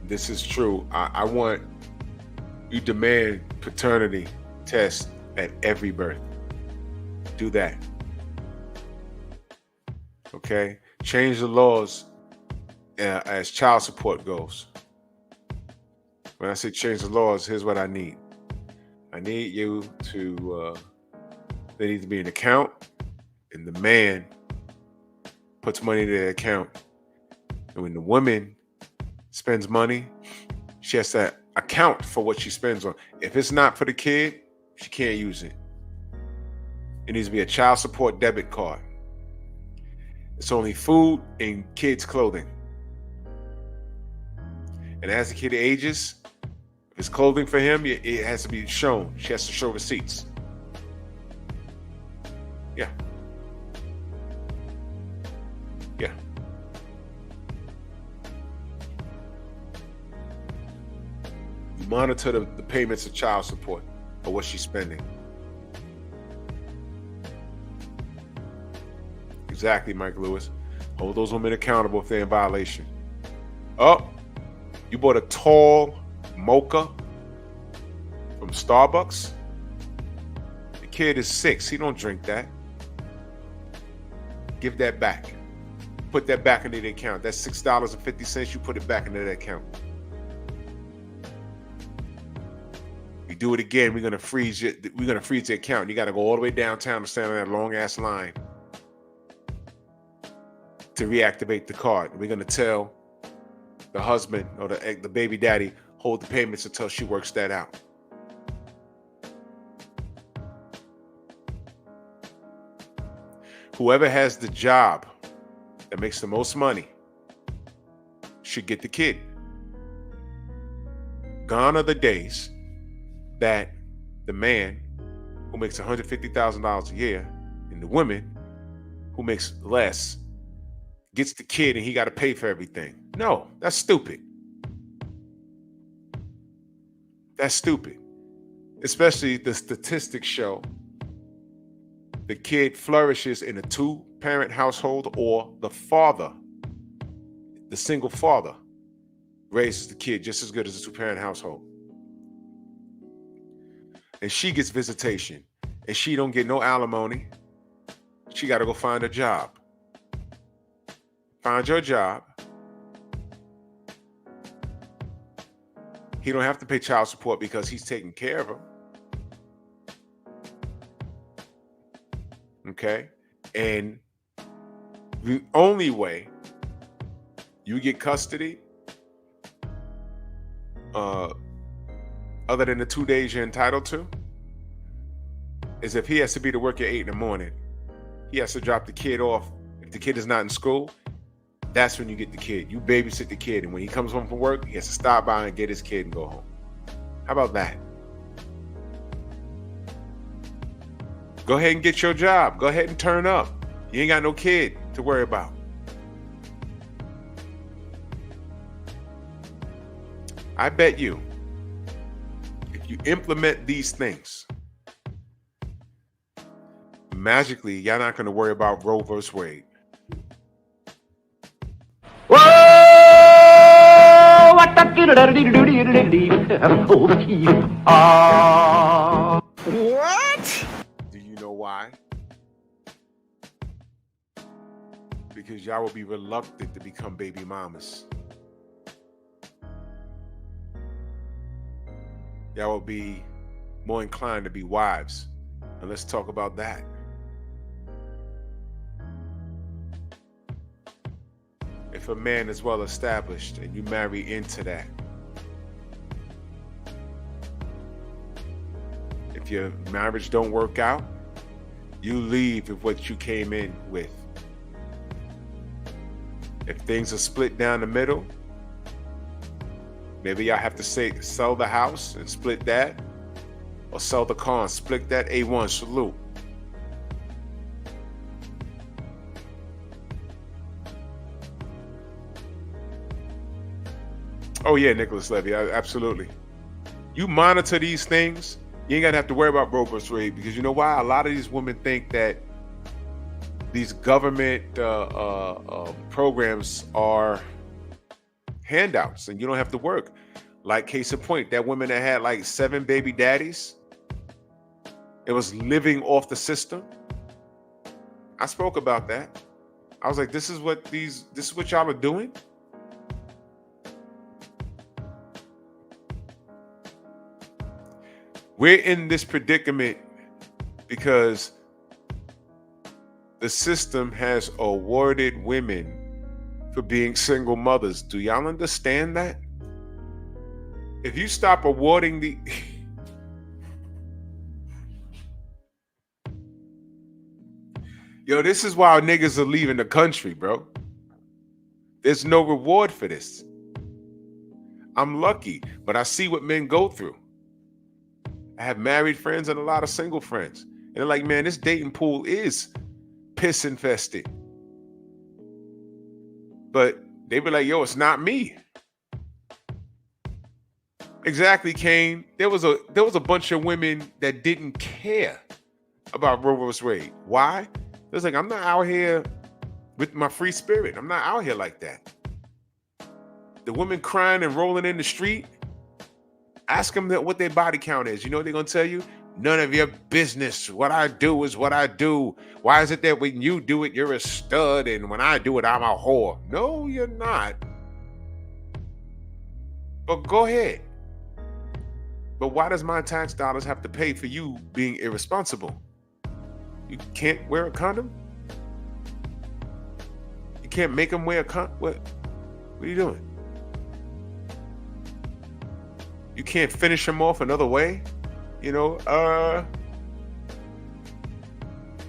this is true. I want you demand paternity test at every birth. Do that. Okay? Change the laws as child support goes. When I say change the laws, here's what I need. I need you to, there needs to be an account, and the man puts money in the account. And when the woman spends money, she has to account for what she spends on. If it's not for the kid, she can't use it. It needs to be a child support debit card. It's only food and kids' clothing. And as the kid ages, if it's clothing for him, it has to be shown. She has to show receipts. Yeah. Yeah. You monitor the payments of child support or what she's spending. Exactly, Mike Lewis. Hold those women accountable if they're in violation. Oh, you bought a tall mocha from Starbucks? The kid is 6. He don't drink that. Give that back. Put that back into the account. That's $6.50. You put it back into that account. You do it again, we're gonna freeze it. We're gonna freeze the account. You got to go all the way downtown and stand on that long ass line to reactivate the card. We're gonna tell the husband or the baby daddy hold the payments until she works that out. Whoever has the job that makes the most money should get the kid. Gone are the days that the man who makes $150,000 a year and the woman who makes less gets the kid and he got to pay for everything. No, that's stupid. That's stupid. especially the statistics show the kid flourishes in a two-parent household, or the father, the single father, raises the kid just as good as a two-parent household. And she gets visitation, and she don't get no alimony. She got to go find a job. Find your job. He don't have to pay child support because he's taking care of her. Okay? And the only way you get custody, other than the 2 days you're entitled to, is if he has to be to work at 8 in the morning. He has to drop the kid off. If the kid is not in school, that's when you get the kid. You babysit the kid, and when he comes home from work, he has to stop by and get his kid and go home. How about that? Go ahead and get your job. Go ahead and turn up. You ain't got no kid to worry about. I bet you, if you implement these things, magically, you're not going to worry about Roe versus Wade. What? Do you know why? Because y'all will be reluctant to become baby mamas. Y'all will be more inclined to be wives. And let's talk about that. If a man is well established and you marry into that, if your marriage don't work out, you leave with what you came in with. If things are split down the middle, maybe y'all have to sell the house and split that, or sell the car and split that. A1, salute. Oh yeah, Nicholas Levy, absolutely. You monitor these things, you ain't gonna have to worry about Roe versus Wade, because you know why? A lot of these women think that these government programs are handouts and you don't have to work. Like, case in point, that woman that had like 7 baby daddies, it was living off the system. I spoke about that. I was like, this is what y'all are doing? We're in this predicament because the system has awarded women for being single mothers. Do y'all understand that? If you stop awarding the... Yo, this is why niggas are leaving the country, bro. There's no reward for this. I'm lucky, but I see what men go through. I have married friends and a lot of single friends. And they're like, man, this dating pool is piss infested. But they be like, yo, it's not me. Exactly, Kane. There was a bunch of women that didn't care about Roe vs. Wade. Why? It's like, I'm not out here with my free spirit. I'm not out here like that. The women crying and rolling in the street, ask them what their body count is. You know what they're going to tell you? None of your business. What I do is what I do. Why is it that when you do it, you're a stud, and when I do it, I'm a whore? No, you're not. But go ahead. But why does my tax dollars have to pay for you being irresponsible? You can't wear a condom? You can't make them wear a condom? What are you doing? You can't finish them off another way? You know,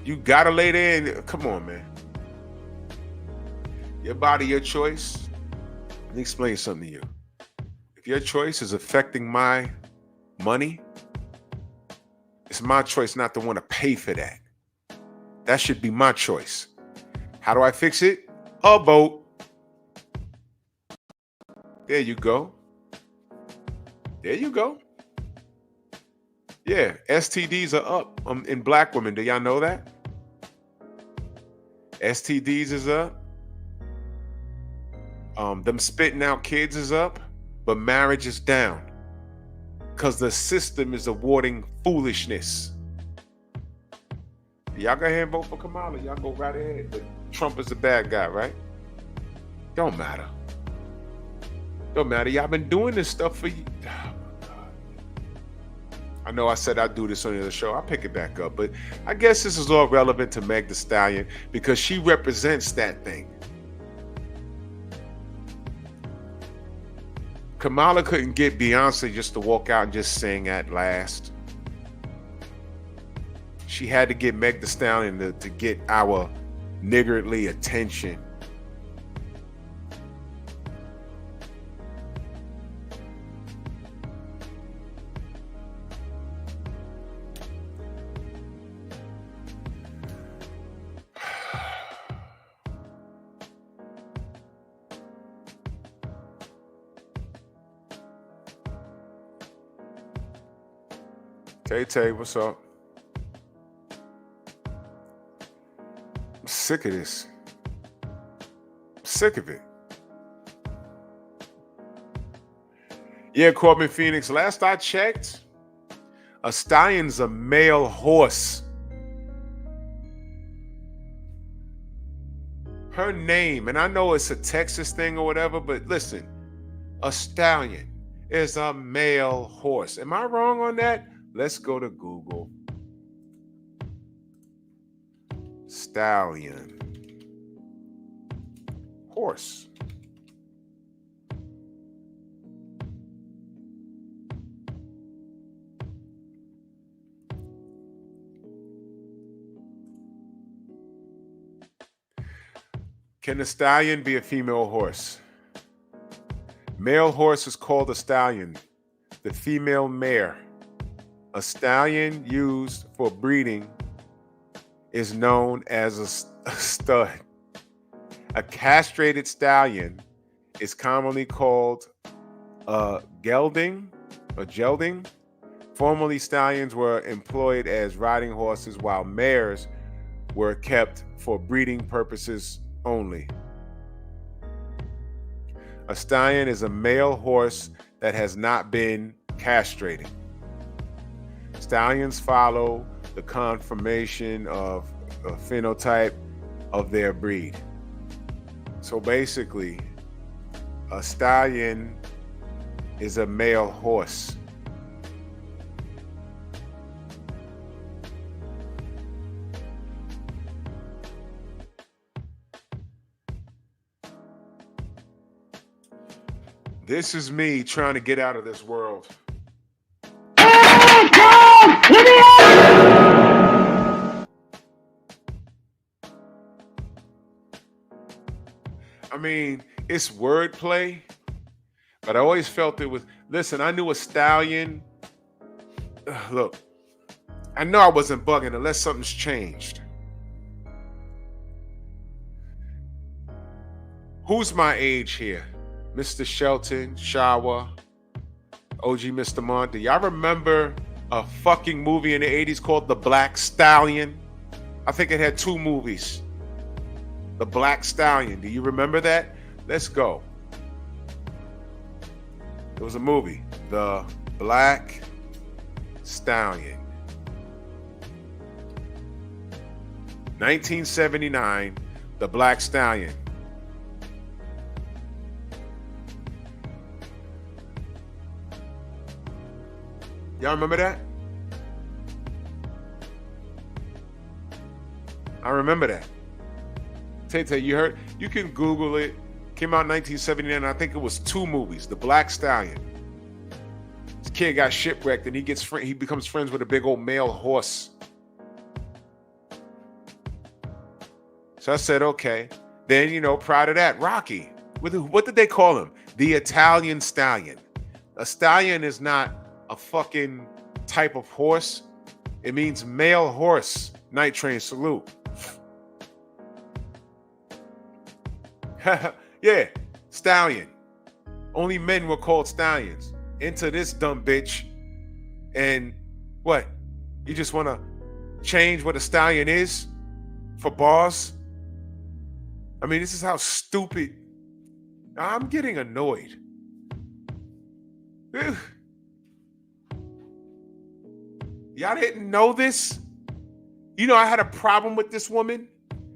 you gotta lay there and, come on, man. Your body, your choice. Let me explain something to you. If your choice is affecting my money, it's my choice not to want to pay for that. That should be my choice. How do I fix it? A vote. There you go. There you go. Yeah, STDs are up in black women. Do y'all know that? STDs is up. Them spitting out kids is up, but marriage is down because the system is awarding foolishness. Y'all go ahead and vote for Kamala. Y'all go right ahead. But Trump is the bad guy, right? Don't matter. Don't matter. Y'all been doing this stuff for you. I know I said I'd do this on the other show. I'll pick it back up. But I guess this is all relevant to Meg Thee Stallion because she represents that thing. Kamala couldn't get Beyonce just to walk out and just sing at last. She had to get Meg Thee Stallion to get our niggardly attention. Tay, what's up? I'm sick of this. I'm sick of it. Yeah, Corbin Phoenix, last I checked, a stallion's a male horse. Her name, and I know it's a Texas thing or whatever, but listen, a stallion is a male horse. Am I wrong on that? Let's go to Google. Stallion. Horse. Can a stallion be a female horse? Male horse is called a stallion. The female mare. A stallion used for breeding is known as a stud. A castrated stallion is commonly called a gelding. Formerly, stallions were employed as riding horses, while mares were kept for breeding purposes only. A stallion is a male horse that has not been castrated. Stallions follow the conformation of a phenotype of their breed. So basically, a stallion is a male horse. This is me trying to get out of this world. I mean, it's wordplay, but I always felt it was, listen, I knew a stallion. Look, I know I wasn't bugging unless something's changed. Who's my age here? Mr. Shelton, Shawa, OG Mr. Monty. Y'all remember a fucking movie in the 80s called The Black Stallion? I think it had 2 movies. The Black Stallion. Do you remember that? Let's go. It was a movie. The Black Stallion. 1979. The Black Stallion. Y'all remember that? I remember that. Tay, you heard? You can Google it. Came out in 1979. I think it was 2 movies. The Black Stallion. This kid got shipwrecked and he becomes friends with a big old male horse. So I said, okay. Then, prior to that, Rocky. What did they call him? The Italian Stallion. A stallion is not a fucking type of horse. It means male horse. Night Train, salute. Yeah, stallion. Only men were called stallions. Enter this dumb bitch. And What? You just want to change what a stallion is for bars? I mean, this is how stupid. I'm getting annoyed. Ugh. Y'all didn't know this? You know, I had a problem with this woman.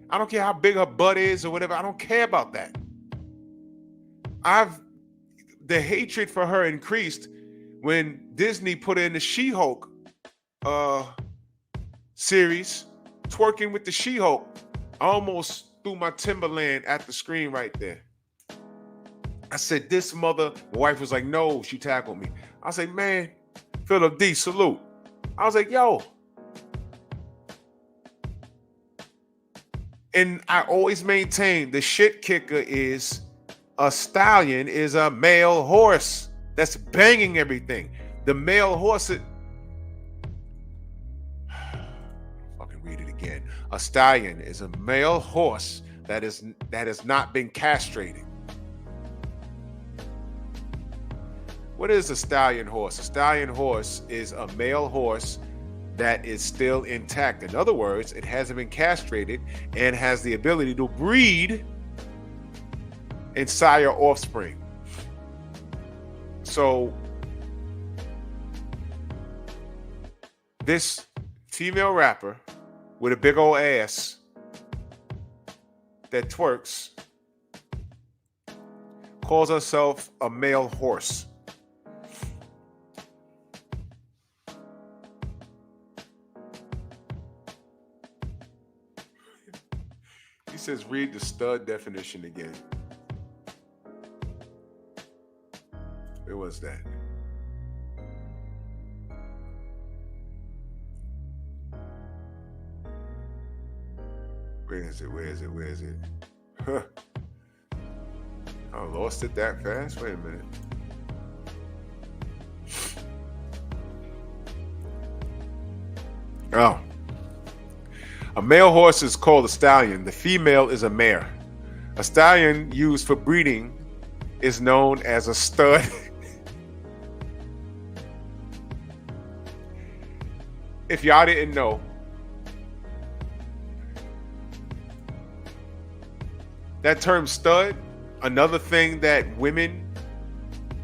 I don't care how big her butt is or whatever. I don't care about that. The hatred for her increased when Disney put in the She-Hulk series, twerking with the She-Hulk. I almost threw my Timberland at the screen right there. I said, this mother, my wife was like, no, she tackled me. I said, man, Philip D, salute. I was like, yo. And I always maintain the shit kicker is a stallion is a male horse that's banging everything. The male horse, fucking read it again. A stallion is a male horse that has not been castrated. What is a stallion horse? A stallion horse is a male horse that is still intact. In other words, it hasn't been castrated and has the ability to breed and sire offspring. So this female rapper with a big old ass that twerks calls herself a male horse. He says, read the stud definition again. Where was that? Where is it? Huh. I lost it that fast? Wait a minute. Oh. A male horse is called a stallion. The female is a mare. A stallion used for breeding is known as a stud. If y'all didn't know, that term stud, another thing that women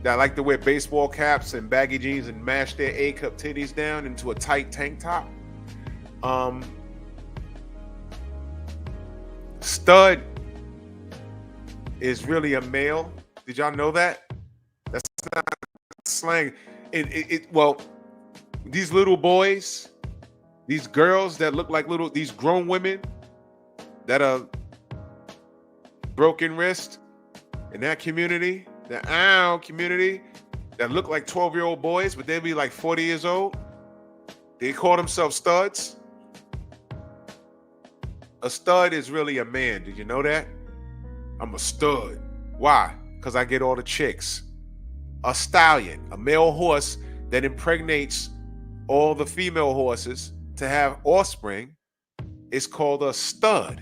that like to wear baseball caps and baggy jeans and mash their A-cup titties down into a tight tank top. Stud is really a male. Did y'all know that? That's not slang. Well, these little boys, these girls that look like these grown women that are broken wrist in that community, the community that look like 12-year-old boys, but they be like 40 years old. They call themselves studs. A stud is really a man. Did you know that? I'm a stud. Why? Because I get all the chicks. A stallion, a male horse that impregnates all the female horses to have offspring, is called a stud.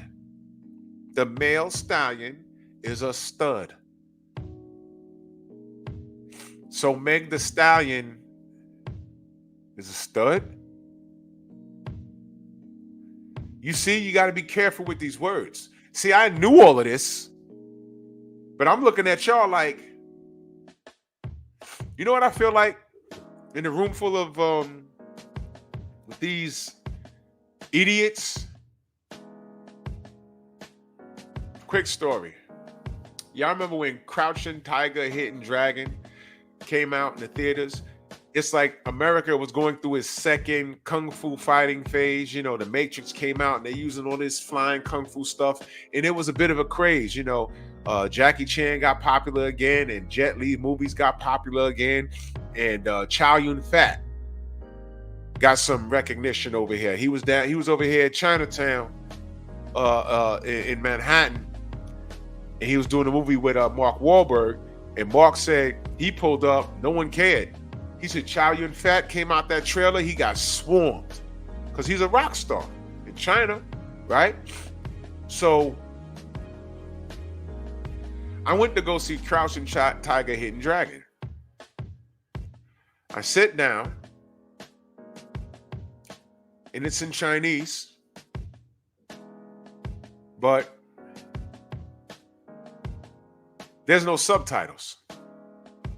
The male stallion is a stud. So Meg the Stallion is a stud? You see, you got to be careful with these words. See, I knew all of this, but I'm looking at y'all like, you know what I feel like? In a room full of with these idiots. Quick story. Y'all remember when Crouching Tiger, Hidden Dragon came out in the theaters? It's like America was going through its second kung fu fighting phase. You know, the Matrix came out and they're using all this flying kung fu stuff. And it was a bit of a craze. You know, Jackie Chan got popular again and Jet Li movies got popular again. And Chow Yun-Fat got some recognition over here. He was over here at Chinatown in Manhattan. And he was doing a movie with Mark Wahlberg. And Mark said he pulled up. No one cared. He said Chow Yun-Fat came out that trailer. He got swarmed because he's a rock star in China, right? So I went to go see Crouching Tiger, Hidden Dragon. I sit down and it's in Chinese, but there's no subtitles.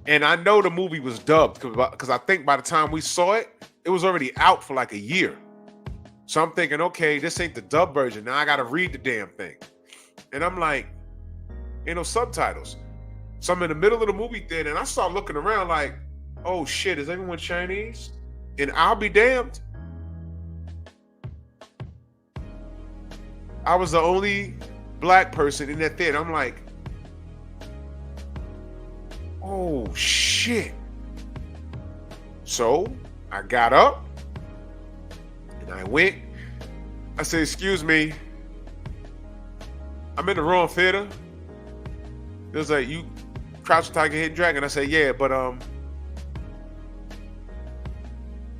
And I know the movie was dubbed because I think by the time we saw it, it was already out for like a year. So I'm thinking, okay, this ain't the dub version. Now I got to read the damn thing. And I'm like, ain't no subtitles. So I'm in the middle of the movie theater and I start looking around like, oh shit, is everyone Chinese? And I'll be damned, I was the only black person in that theater. I'm like, oh shit. So I got up and I went. I said, excuse me, I'm in the wrong theater. It was like, you Crouching Tiger, Hidden Dragon. I said, yeah, but I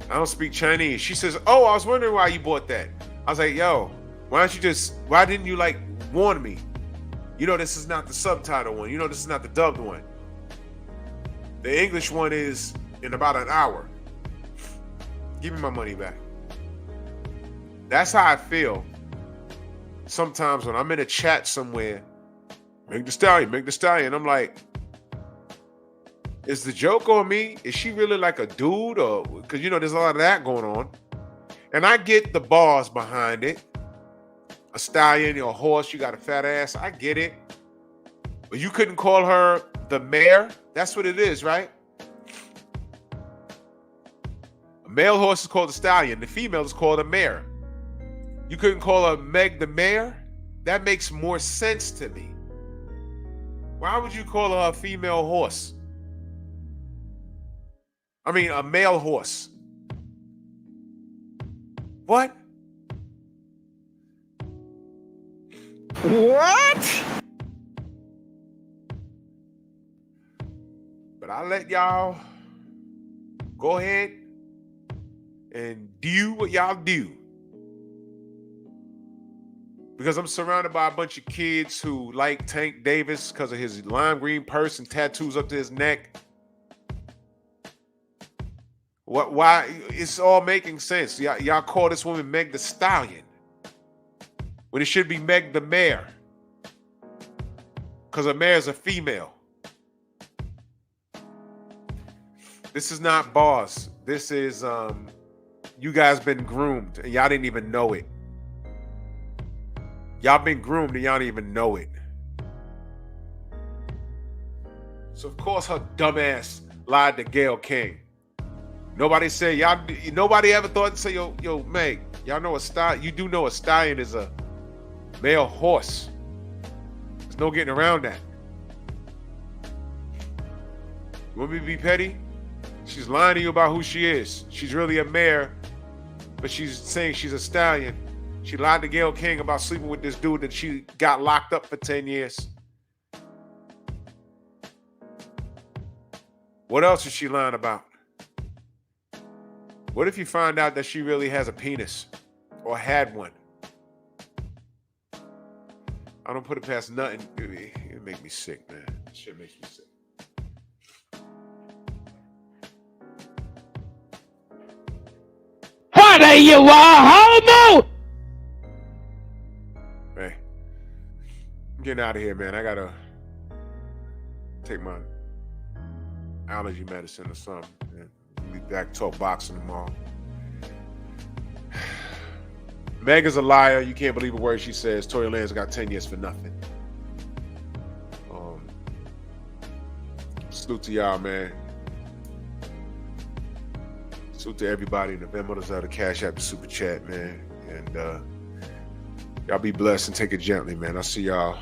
don't speak Chinese. She says, oh, I was wondering why you bought that. I was like, yo, why didn't you like warn me? You know, this is not the subtitle one. You know, this is not the dubbed one. The English one is in about an hour. Give me my money back. That's how I feel sometimes when I'm in a chat somewhere. Make the stallion. I'm like, is the joke on me? Is she really like a dude? Or because you know there's a lot of that going on. And I get the bars behind it. A stallion or a horse, you got a fat ass. I get it. But you couldn't call her the mare. That's what it is, right? A male horse is called a stallion. The female is called a mare. You couldn't call her Meg the mare? That makes more sense to me. Why would you call her a female horse? I mean, a male horse. What? What? But I'll let y'all go ahead and do what y'all do. Because I'm surrounded by a bunch of kids who like Tank Davis because of his lime green purse and tattoos up to his neck. Why? It's all making sense. Y'all call this woman Meg the Stallion when it should be Meg the Mare. Because a mare is a female. This is not boss. This is, you guys been groomed and y'all didn't even know it. Y'all been groomed and y'all didn't even know it. So of course her dumbass lied to Gayle King. Nobody said nobody ever thought to say, yo, Meg, y'all know you do know a stallion is a male horse. There's no getting around that. You want me to be petty? She's lying to you about who she is. She's really a mare, but she's saying she's a stallion. She lied to Gayle King about sleeping with this dude that she got locked up for 10 years. What else is she lying about? What if you find out that she really has a penis or had one? I don't put it past nothing. It make me sick, man. This shit makes me sick. What are you, a homo? Hey, I'm getting out of here, man. I gotta take my allergy medicine or something. Man. We'll be back to talk boxing tomorrow. Meg is a liar. You can't believe a word she says. Tory Lanez got 10 years for nothing. Salute to y'all, man. Salute to everybody. November does have the Cash App, the Super Chat, man. And y'all be blessed and take it gently, man. I'll see y'all